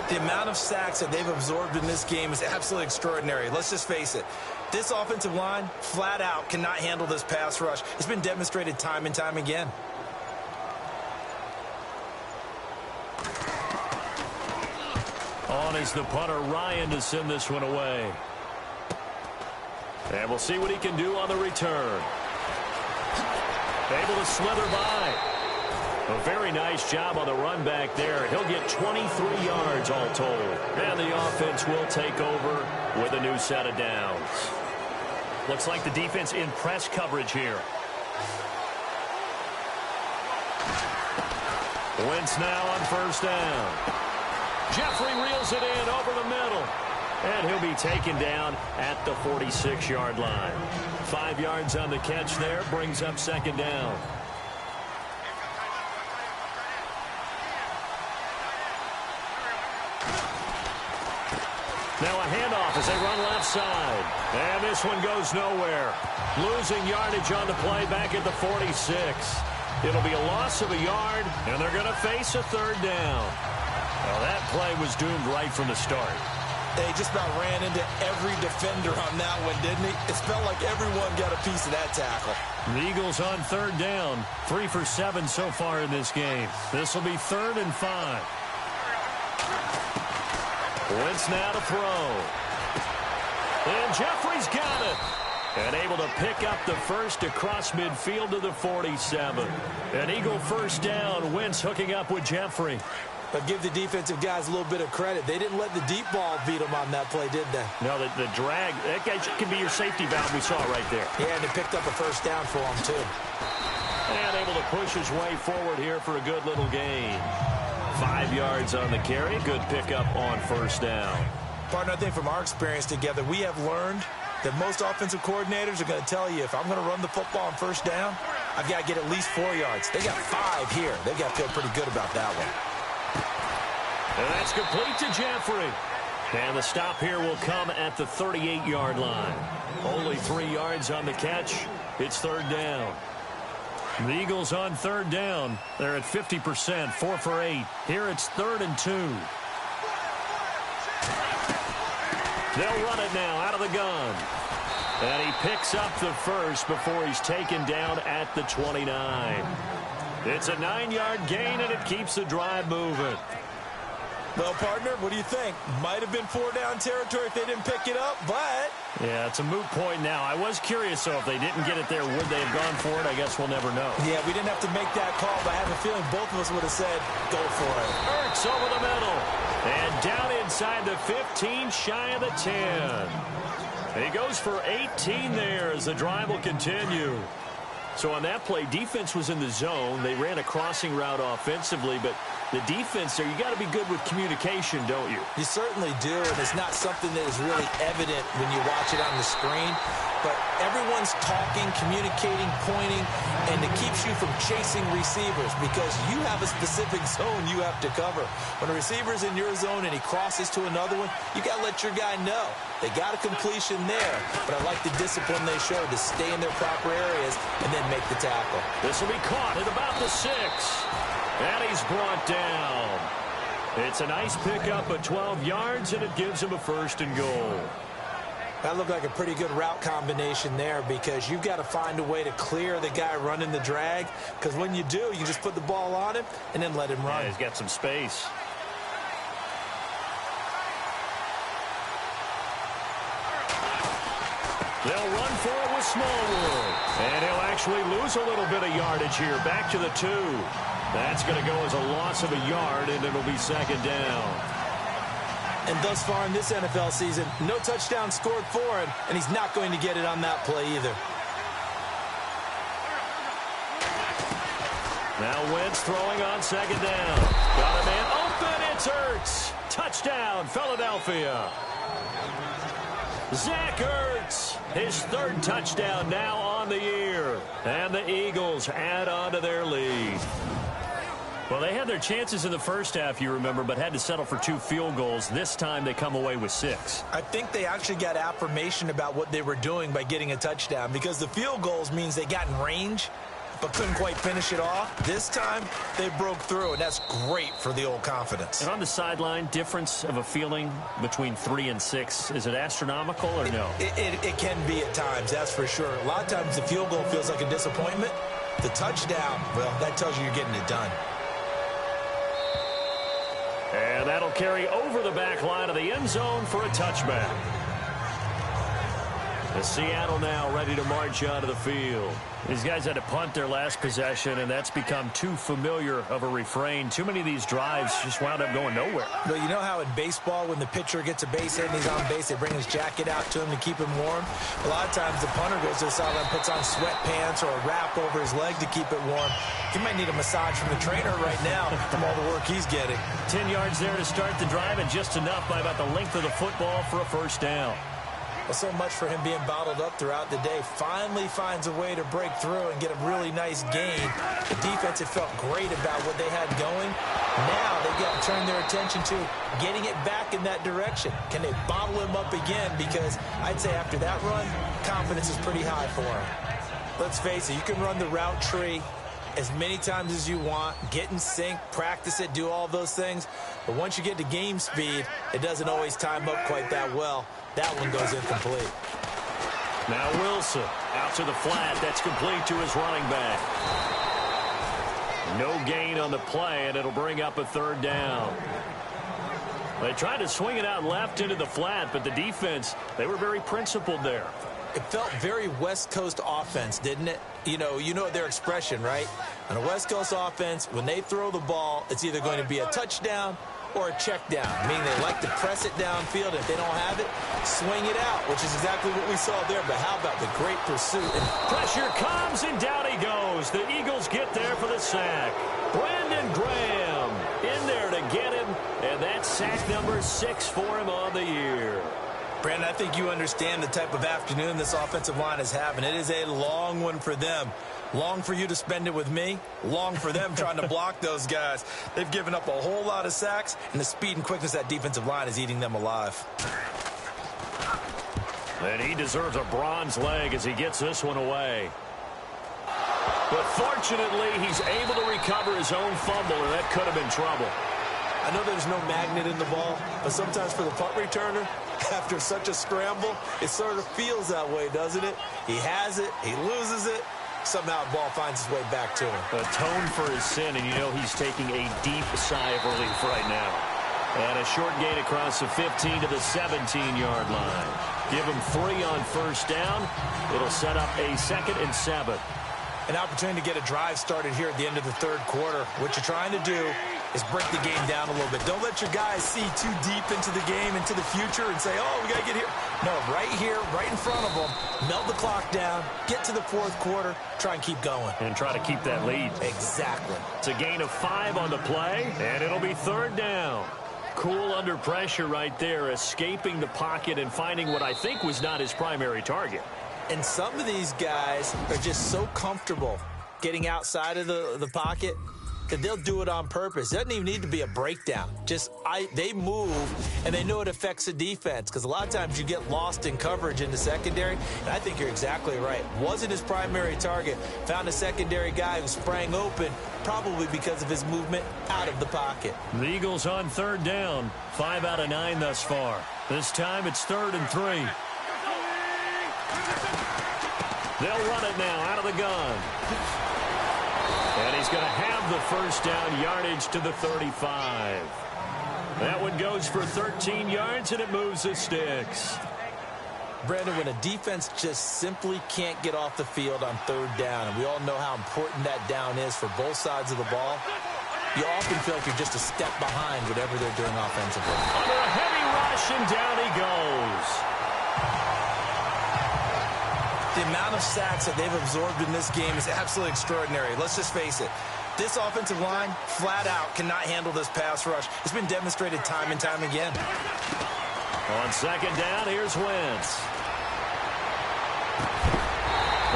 The amount of sacks that they've absorbed in this game is absolutely extraordinary. Let's just face it. This offensive line, flat out, cannot handle this pass rush. It's been demonstrated time and time again. On is the punter, Ryan, to send this one away. And we'll see what he can do on the return. Able to slither by. A very nice job on the run back there. He'll get 23 yards all told. And the offense will take over with a new set of downs. Looks like the defense in press coverage here. Wentz now on 1st down. Jeffrey reels it in over the middle. And he'll be taken down at the 46-yard line. 5 yards on the catch there, brings up 2nd down. Now a handoff as they run left side. And this one goes nowhere. Losing yardage on the play back at the 46. It'll be a loss of a yard, and they're going to face a 3rd down. Well, that play was doomed right from the start. They just about ran into every defender on that one, didn't he? It felt like everyone got a piece of that tackle. The Eagles on third down. 3 for 7 so far in this game. This will be 3rd and 5. Wentz now to throw. And Jeffrey's got it. And able to pick up the first across midfield to the 47. An Eagle first down. Wentz hooking up with Jeffrey. But give the defensive guys a little bit of credit. They didn't let the deep ball beat them on that play, did they? No, the drag, that guy can be your safety valve we saw right there. Yeah, and they picked up a first down for him, too. And able to push his way forward here for a good little gain. 5 yards on the carry. Good pickup on first down. Partner, I think from our experience together, we have learned that most offensive coordinators are going to tell you, if I'm going to run the football on first down, I've got to get at least 4 yards. They got 5 here. They got to feel pretty good about that one. And that's complete to Jeffrey. And the stop here will come at the 38-yard line. Only 3 yards on the catch. It's third down. The Eagles on third down. They're at 50%, 4 for 8. Here it's 3rd and 2. They'll run it now out of the gun. And he picks up the first before he's taken down at the 29. It's a 9-yard gain, and it keeps the drive moving. Well, partner, what do you think? Might have been 4-down territory if they didn't pick it up, but... Yeah, it's a moot point now. I was curious, though, if they didn't get it there, would they have gone for it? I guess we'll never know. Yeah, we didn't have to make that call, but I have a feeling both of us would have said, go for it. Ertz over the middle. And down inside the 15, shy of the 10. He goes for 18 there as the drive will continue. So on that play, defense was in the zone. They ran a crossing route offensively, but the defense there, you got to be good with communication, don't you? You certainly do, and it's not something that is really evident when you watch it on the screen. But everyone's talking, communicating, pointing, and it keeps you from chasing receivers because you have a specific zone you have to cover. When a receiver's in your zone and he crosses to another one, you got to let your guy know. They got a completion there, but I like the discipline they showed to stay in their proper areas and then make the tackle. This will be caught at about the 6. And he's brought down. It's a nice pickup of 12 yards, and it gives him a 1st and goal. That looked like a pretty good route combination there because you've got to find a way to clear the guy running the drag because when you do, you just put the ball on him and then let him run. Yeah, he's got some space. They'll run for it with Smallwood. And he'll actually lose a little bit of yardage here. Back to the 2. That's going to go as a loss of a yard, and it'll be 2nd down. And thus far in this NFL season, no touchdown scored for him, and he's not going to get it on that play either. Now Wentz throwing on 2nd down. Got a man open. It's Ertz. Touchdown, Philadelphia. Zach Ertz, his 3rd touchdown now on the year. And the Eagles add on to their lead. Well, they had their chances in the first half, you remember, but had to settle for 2 field goals. This time they come away with 6. I think they actually got affirmation about what they were doing by getting a touchdown because the field goals means they got in range but couldn't quite finish it off. This time they broke through, and that's great for the old confidence. And on the sideline, difference of a feeling between 3 and 6, is it astronomical or no? It can be at times, that's for sure. A lot of times the field goal feels like a disappointment. The touchdown, well, that tells you you're getting it done. And that'll carry over the back line of the end zone for a touchback. The Seattle now ready to march onto the field. These guys had to punt their last possession, and that's become too familiar of a refrain. Too many of these drives just wound up going nowhere. Well, you know how in baseball, when the pitcher gets a base hit and he's on base, they bring his jacket out to him to keep him warm? A lot of times the punter goes to the sideline, puts on sweatpants or a wrap over his leg to keep it warm. He might need a massage from the trainer right now from all the work he's getting. 10 yards there to start the drive, and just enough by about the length of the football for a 1st down. Well, so much for him being bottled up throughout the day. Finally finds a way to break through and get a really nice gain. The defense had felt great about what they had going. Now they've got to turn their attention to getting it back in that direction. Can they bottle him up again? Because I'd say after that run, confidence is pretty high for him. Let's face it, you can run the route tree, as many times as you want, get in sync, practice it, do all those things. But once you get to game speed, it doesn't always time up quite that well. That one goes incomplete. Now Wilson out to the flat. That's complete to his running back. No gain on the play, and it'll bring up a third down. They tried to swing it out left into the flat, but the defense, they were very principled there. It felt very West Coast offense, didn't it? You know their expression, right? On a West Coast offense, when they throw the ball, it's either going to be a touchdown or a check down, meaning they like to press it downfield. If they don't have it, swing it out, which is exactly what we saw there. But how about the great pursuit? And pressure comes, and down he goes. The Eagles get there for the sack. Brandon Graham in there to get him, and that's sack number 6 for him on the year. Brandon, I think you understand the type of afternoon this offensive line is having. It is a long one for them. Long for you to spend it with me. Long for them trying to block those guys. They've given up a whole lot of sacks, and the speed and quickness of that defensive line is eating them alive. And he deserves a bronze leg as he gets this one away. But fortunately, he's able to recover his own fumble, and that could have been trouble. I know there's no magnet in the ball, but sometimes for the punt returner, after such a scramble, it sort of feels that way, doesn't it? He has it, he loses it, somehow the ball finds its way back to him. Atone for his sin, and you know he's taking a deep sigh of relief right now. And a short gain across the 15 to the 17-yard line. Give him 3 on first down. It'll set up a 2nd and 7. An opportunity to get a drive started here at the end of the third quarter. What you're trying to do is break the game down a little bit. Don't let your guys see too deep into the game, into the future, and say, oh, we got to get here. No, right here, right in front of them, melt the clock down, get to the fourth quarter, try and keep going. And try to keep that lead. Exactly. It's a gain of 5 on the play, and it'll be third down. Cool under pressure right there, escaping the pocket and finding what I think was not his primary target. And some of these guys are just so comfortable getting outside of the pocket that they'll do it on purpose. It doesn't even need to be a breakdown. They move, and they know it affects the defense, because a lot of times you get lost in coverage in the secondary, and I think you're exactly right. Wasn't his primary target. Found a secondary guy who sprang open, probably because of his movement out of the pocket. The Eagles on third down, 5 out of 9 thus far. This time it's 3rd and 3. They'll run it now out of the gun. And he's going to have the first down, yardage to the 35. That one goes for 13 yards, and it moves the sticks. Brandon, when a defense just simply can't get off the field on third down, and we all know how important that down is for both sides of the ball, you often feel like you're just a step behind whatever they're doing offensively. Under a heavy rush, and down he goes. The amount of sacks that they've absorbed in this game is absolutely extraordinary. Let's just face it. This offensive line, flat out, cannot handle this pass rush. It's been demonstrated time and time again. On second down, here's Wentz.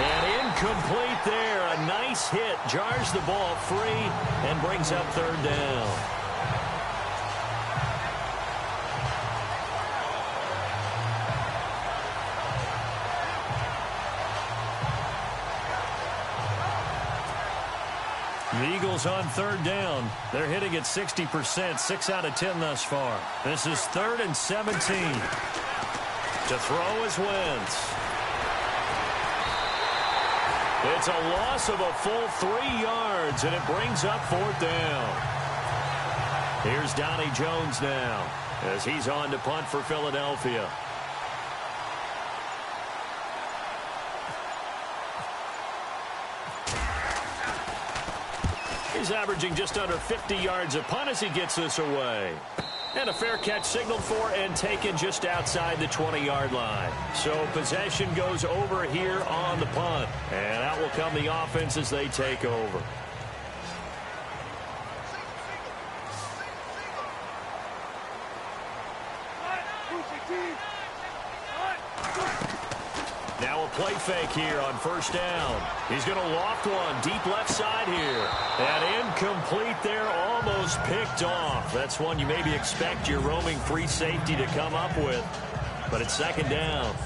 And incomplete there. A nice hit. Jars the ball free and brings up third down. The Eagles on third down. They're hitting at 60%, 6 out of 10 thus far. This is 3rd and 17. To throw is Wentz. It's a loss of a full 3 yards, and it brings up 4th down. Here's Donnie Jones now as he's on to punt for Philadelphia. He's averaging just under 50 yards a punt as he gets this away. And a fair catch signaled for and taken just outside the 20-yard line. So possession goes over here on the punt. And out will come the offense as they take over. Now a play fake here on first down. He's going to loft one deep left side here. And incomplete there, almost picked off. That's one you maybe expect your roaming free safety to come up with. But it's second down.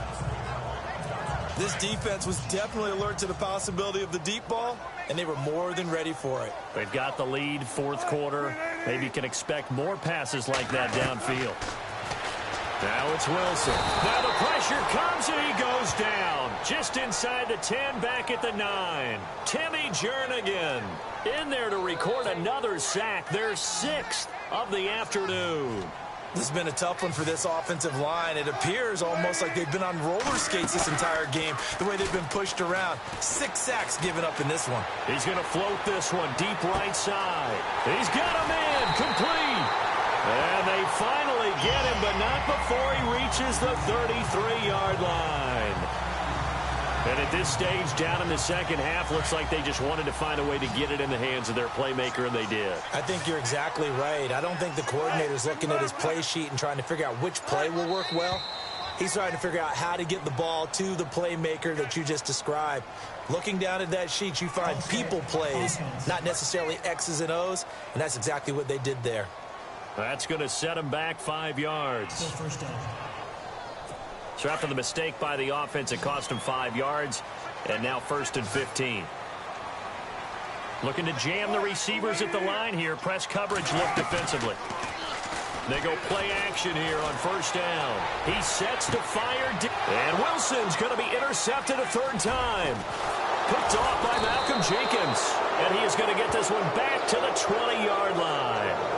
This defense was definitely alert to the possibility of the deep ball, and they were more than ready for it. They've got the lead, fourth quarter. Maybe you can expect more passes like that downfield. Now it's Wilson. Now the pressure comes, and he goes down. Just inside the 10, back at the 9. Timmy Jernigan in there to record another sack. Their 6th of the afternoon. This has been a tough one for this offensive line. It appears almost like they've been on roller skates this entire game, the way they've been pushed around. 6 sacks given up in this one. He's going to float this one deep right side. He's got him in, complete. And they finally get him, but not before he reaches the 33-yard line. And at this stage, down in the second half, looks like they just wanted to find a way to get it in the hands of their playmaker, and they did. I think you're exactly right. I don't think the coordinator's looking at his play sheet and trying to figure out which play will work well. He's trying to figure out how to get the ball to the playmaker that you just described. Looking down at that sheet, you find people plays, not necessarily X's and O's, and that's exactly what they did there. That's going to set them back 5 yards. First down. So after the mistake by the offense, it cost them 5 yards, and now 1st and 15. Looking to jam the receivers at the line here. Press coverage look defensively. They go play action here on 1st down. He sets to fire. And Wilson's going to be intercepted a 3rd time. Picked off by Malcolm Jenkins. And he is going to get this one back to the 20-yard line.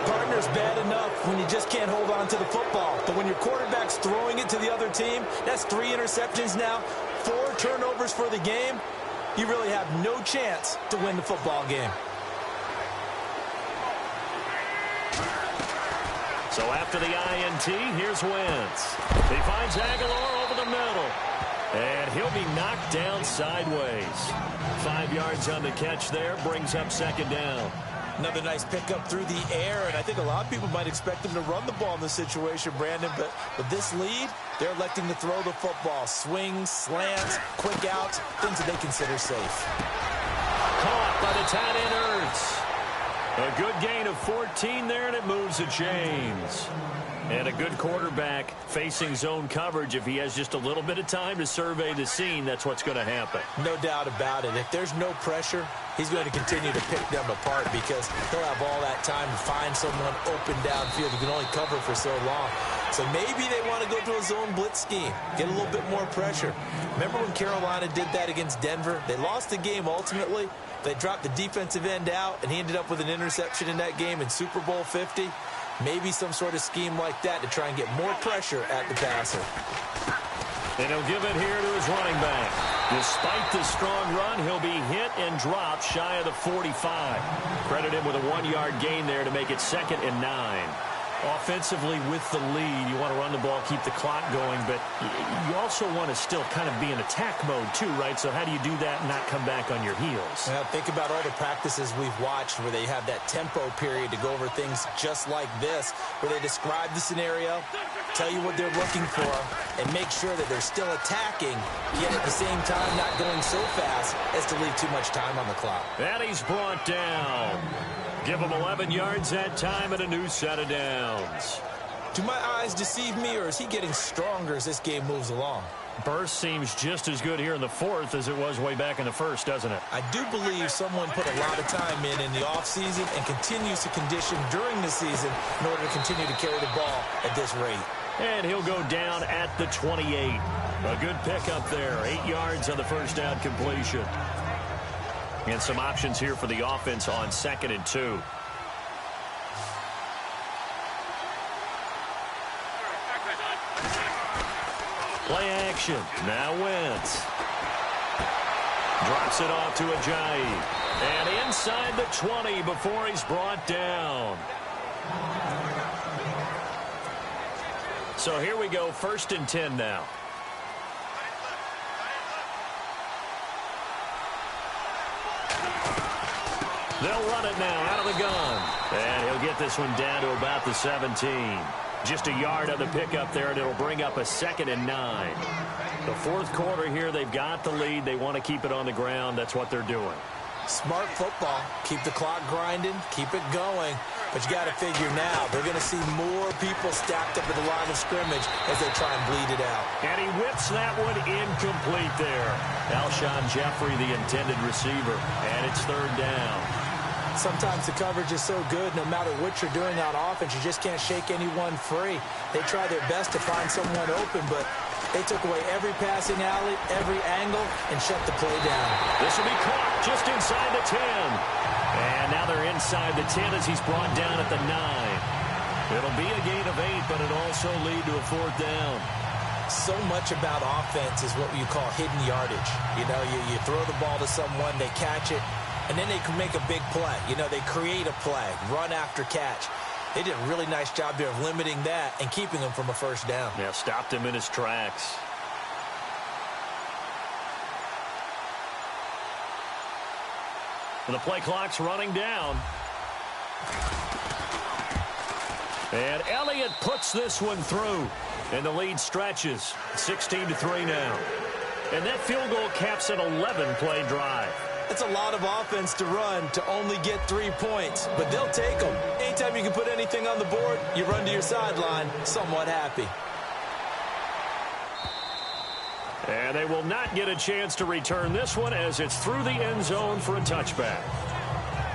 Partner's bad enough when you just can't hold on to the football. But when your quarterback's throwing it to the other team, that's 3 interceptions now, 4 turnovers for the game. You really have no chance to win the football game. So after the INT, here's Wentz. He finds Aguilar over the middle. And he'll be knocked down sideways. 5 yards on the catch there, brings up 2nd down. Another nice pickup through the air, and I think a lot of people might expect him to run the ball in this situation, Brandon, but with this lead, they're electing to throw the football. Swings, slants, quick outs, things that they consider safe. Caught by the tight end Ertz. A good gain of 14 there, and it moves the chains. And a good quarterback facing zone coverage. If he has just a little bit of time to survey the scene, that's what's going to happen. No doubt about it. If there's no pressure, he's going to continue to pick them apart because he'll have all that time to find someone open downfield. You can only cover for so long. So maybe they want to go to a zone blitz scheme, get a little bit more pressure. Remember when Carolina did that against Denver? They lost the game ultimately. They dropped the defensive end out, and he ended up with an interception in that game in Super Bowl 50. Maybe some sort of scheme like that to try and get more pressure at the passer. And he'll give it here to his running back. Despite the strong run, he'll be hit and dropped shy of the 45. Credit him with a 1-yard gain there to make it 2nd and 9. Offensively with the lead, you want to run the ball, keep the clock going, but you also want to still kind of be in attack mode too, right? So how do you do that and not come back on your heels? Now, think about all the practices we've watched where they have that tempo period to go over things just like this, where they describe the scenario, tell you what they're looking for, and make sure that they're still attacking, yet at the same time not going so fast as to leave too much time on the clock. And he's brought down. Give him 11 yards that time and a new set of downs. Do my eyes deceive me, or is he getting stronger as this game moves along? Burst seems just as good here in the 4th as it was way back in the 1st, doesn't it? I do believe someone put a lot of time in the offseason and continues to condition during the season in order to continue to carry the ball at this rate. And he'll go down at the 28. A good pickup there. 8 yards on the 1st down completion. And some options here for the offense on 2nd and 2. Play action. Now Wentz. Drops it off to Ajayi. And inside the 20 before he's brought down. So here we go, 1st and 10 now. They'll run it now out of the gun. And he'll get this one down to about the 17. Just a yard on the pickup there, and it'll bring up a 2nd and 9. The 4th quarter here, they've got the lead. They want to keep it on the ground. That's what they're doing. Smart football. Keep the clock grinding. Keep it going. But you got to figure now, they're going to see more people stacked up at the line of scrimmage as they try and bleed it out. And he whips that one incomplete there. Alshon Jeffrey, the intended receiver, and it's third down. Sometimes the coverage is so good, no matter what you're doing on offense, you just can't shake anyone free. They try their best to find someone open, but they took away every passing alley, every angle, and shut the play down. This will be caught just inside the 10. And now they're inside the 10 as he's brought down at the 9. It'll be a gain of 8, but it'll also lead to a fourth down. So much about offense is what you call hidden yardage. You know, you throw the ball to someone, they catch it, and then they can make a big play. You know, they create a play, run after catch. They did a really nice job there of limiting that and keeping him from a first down. Yeah, stopped him in his tracks. And the play clock's running down. And Elliott puts this one through. And the lead stretches. 16-3 now. And that field goal caps an 11-play drive. That's a lot of offense to run to only get 3 points, but they'll take them. Anytime you can put anything on the board, you run to your sideline somewhat happy. And they will not get a chance to return this one as it's through the end zone for a touchback.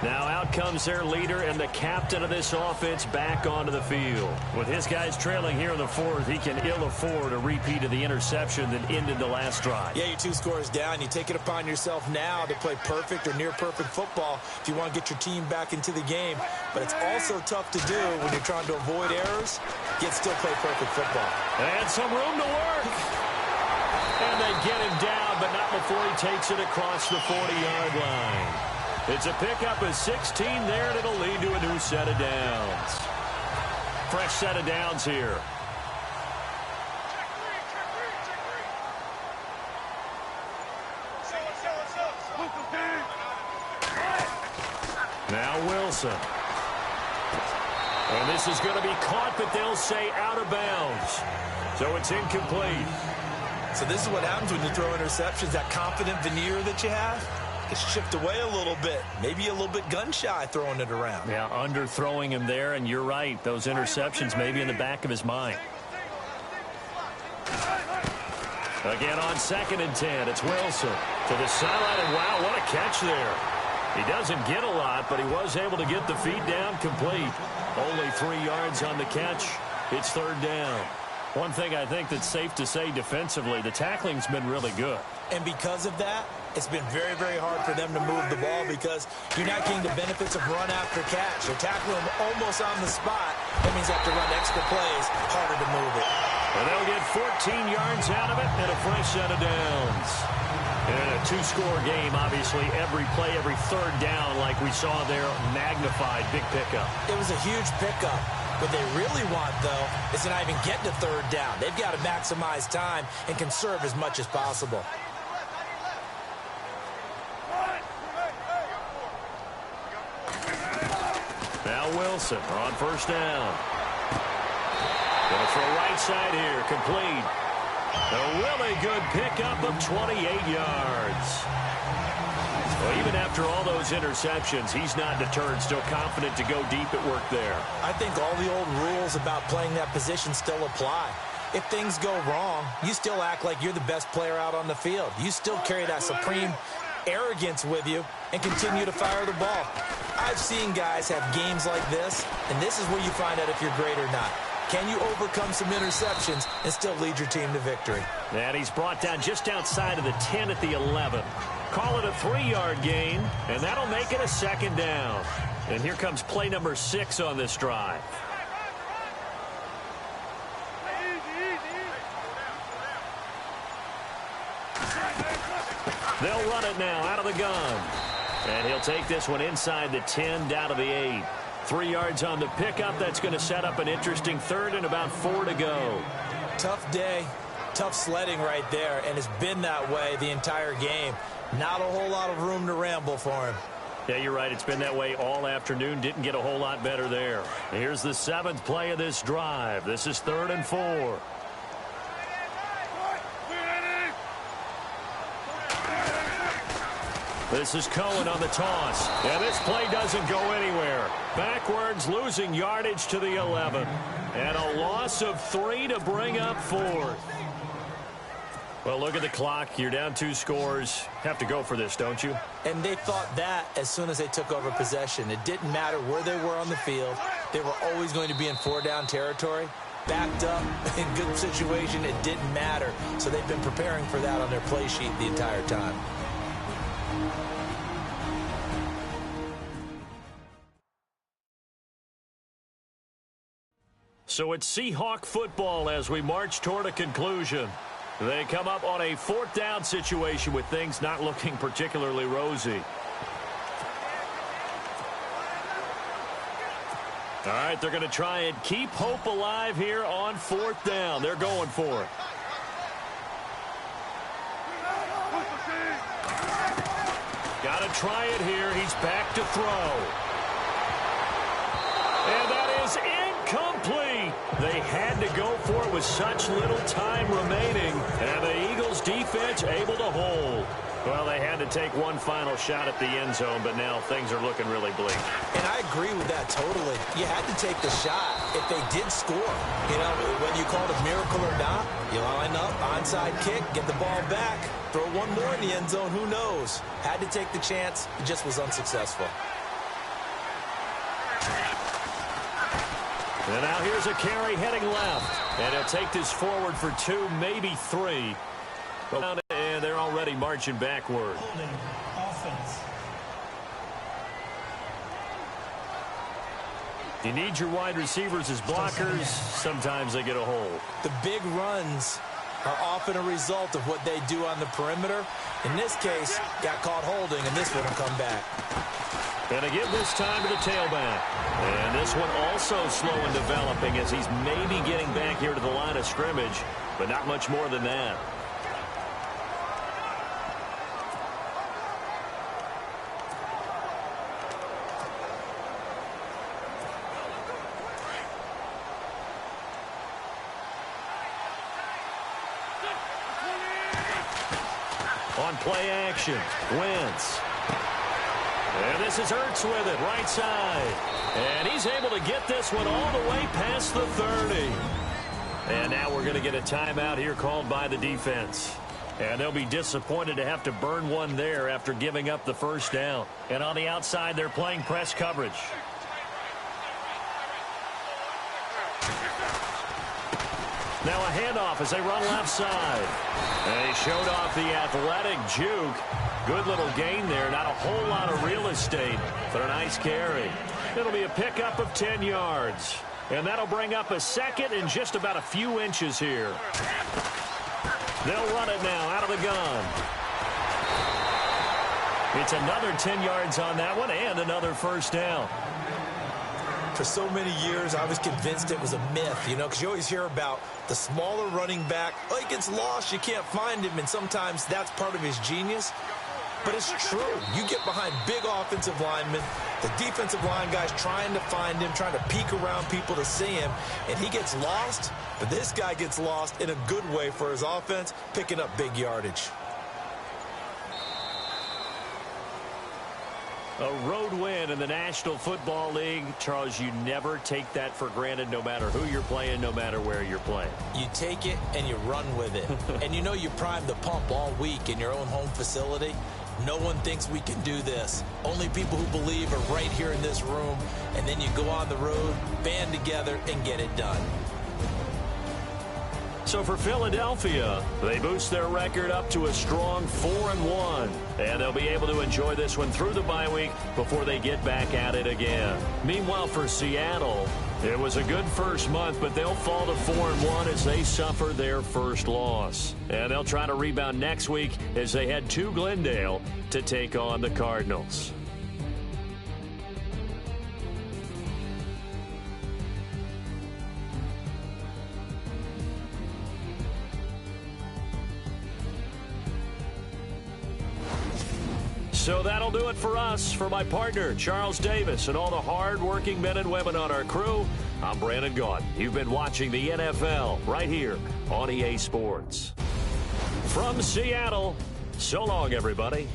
Now out comes their leader and the captain of this offense back onto the field. With his guys trailing here in the fourth, he can ill afford a repeat of the interception that ended the last drive. Yeah, you're 2 scores down. You take it upon yourself now to play perfect or near-perfect football if you want to get your team back into the game. But it's also tough to do when you're trying to avoid errors, yet still play perfect football. And some room to work. And they get him down, but not before he takes it across the 40-yard line. It's a pickup of 16 there, and it'll lead to a new set of downs. Fresh set of downs here. Now Wilson. And this is going to be caught, but they'll say out of bounds. So it's incomplete. So this is what happens when you throw interceptions. That confident veneer that you have gets chipped away a little bit. Maybe a little bit gun-shy throwing it around. Yeah, underthrowing him there, and you're right. Those interceptions may be in the back of his mind. Again on 2nd and 10. It's Wilson to the sideline, and wow, what a catch there. He doesn't get a lot, but he was able to get the feet down complete. Only 3 yards on the catch. It's third down. One thing I think that's safe to say defensively, the tackling's been really good. And because of that, it's been very, very hard for them to move the ball because you're not getting the benefits of run after catch. They're tackling them almost on the spot. That means they have to run extra plays, harder to move it. And they'll get 14 yards out of it and a fresh set of downs. And a 2-score game, obviously, every play, every third down, like we saw there, magnified, big pickup. It was a huge pickup. What they really want, though, is to not even get to third down. They've got to maximize time and conserve as much as possible. Now Wilson on first down. Going to throw right side here, complete. A really good pickup of 28 yards. Well, even after all those interceptions, he's not deterred, still confident to go deep at work there. I think all the old rules about playing that position still apply. If things go wrong, you still act like you're the best player out on the field. You still carry that supreme arrogance with you and continue to fire the ball. I've seen guys have games like this, and this is where you find out if you're great or not. Can you overcome some interceptions and still lead your team to victory? And he's brought down just outside of the 10 at the 11. Call it a 3-yard gain, and that'll make it a second down. And here comes play number 6 on this drive. They'll run it now out of the gun. And he'll take this one inside the 10 down to the 8. 3 yards on the pickup. That's going to set up an interesting third and about 4 to go. Tough day, tough sledding right there, and it's been that way the entire game. Not a whole lot of room to ramble for him. Yeah, you're right. It's been that way all afternoon. Didn't get a whole lot better there. Here's the 7th play of this drive. This is 3rd and 4. This is Cohen on the toss. And this play doesn't go anywhere. Backwards, losing yardage to the 11. And a loss of 3 to bring up 4th. Well, look at the clock. You're down 2 scores. Have to go for this, don't you? And they thought that as soon as they took over possession. It didn't matter where they were on the field. They were always going to be in 4-down territory. Backed up, in good situation, it didn't matter. So they've been preparing for that on their play sheet the entire time. So it's Seahawk football as we march toward a conclusion. They come up on a 4th down situation with things not looking particularly rosy. All right, they're going to try and keep hope alive here on 4th down. They're going for it. Got to try it here. He's back to throw. And that is incomplete. They had to go for it with such little time remaining. And the Eagles defense able to hold. Well, they had to take one final shot at the end zone, but now things are looking really bleak. And I agree with that totally. You had to take the shot if they did score. You know, whether you call it a miracle or not, you line up, onside kick, get the ball back, throw one more in the end zone, who knows? Had to take the chance, it just was unsuccessful. And now here's a carry heading left. And he'll take this forward for 2, maybe 3. And they're already marching backward. Offense. You need your wide receivers as blockers. Sometimes they get a hold. The big runs are often a result of what they do on the perimeter. In this case, got caught holding, and this one will come back. And to give this time to the tailback. And this one also slow in developing as he's maybe getting back here to the line of scrimmage, but not much more than that. On play action, Wentz. And this is Ertz with it, right side. And he's able to get this one all the way past the 30. And now we're going to get a timeout here called by the defense. And they'll be disappointed to have to burn one there after giving up the first down. And on the outside, they're playing press coverage. Now a handoff as they run left side. And he showed off the athletic juke. Good little gain there. Not a whole lot of real estate, but a nice carry. It'll be a pickup of 10 yards. And that'll bring up a second in just about a few inches here. They'll run it now out of the gun. It's another 10 yards on that one and another first down. For so many years, I was convinced it was a myth, you know, because you always hear about the smaller running back. Oh, he gets lost, you can't find him, and sometimes that's part of his genius. But it's true. You get behind big offensive linemen, the defensive line guys trying to find him, trying to peek around people to see him, and he gets lost. But this guy gets lost in a good way for his offense, picking up big yardage. A road win in the National Football League. Charles, you never take that for granted no matter who you're playing, no matter where you're playing. You take it and you run with it. And you know you primed the pump all week in your own home facility. No one thinks we can do this. Only people who believe are right here in this room. And then you go on the road, band together, and get it done. So for Philadelphia, they boost their record up to a strong 4-1. And they'll be able to enjoy this one through the bye week before they get back at it again. Meanwhile, for Seattle, it was a good first month, but they'll fall to 4-1 as they suffer their first loss. And they'll try to rebound next week as they head to Glendale to take on the Cardinals. So that'll do it for us. For my partner, Charles Davis, and all the hard-working men and women on our crew, I'm Brandon Gaudin. You've been watching the NFL right here on EA Sports. From Seattle, so long, everybody.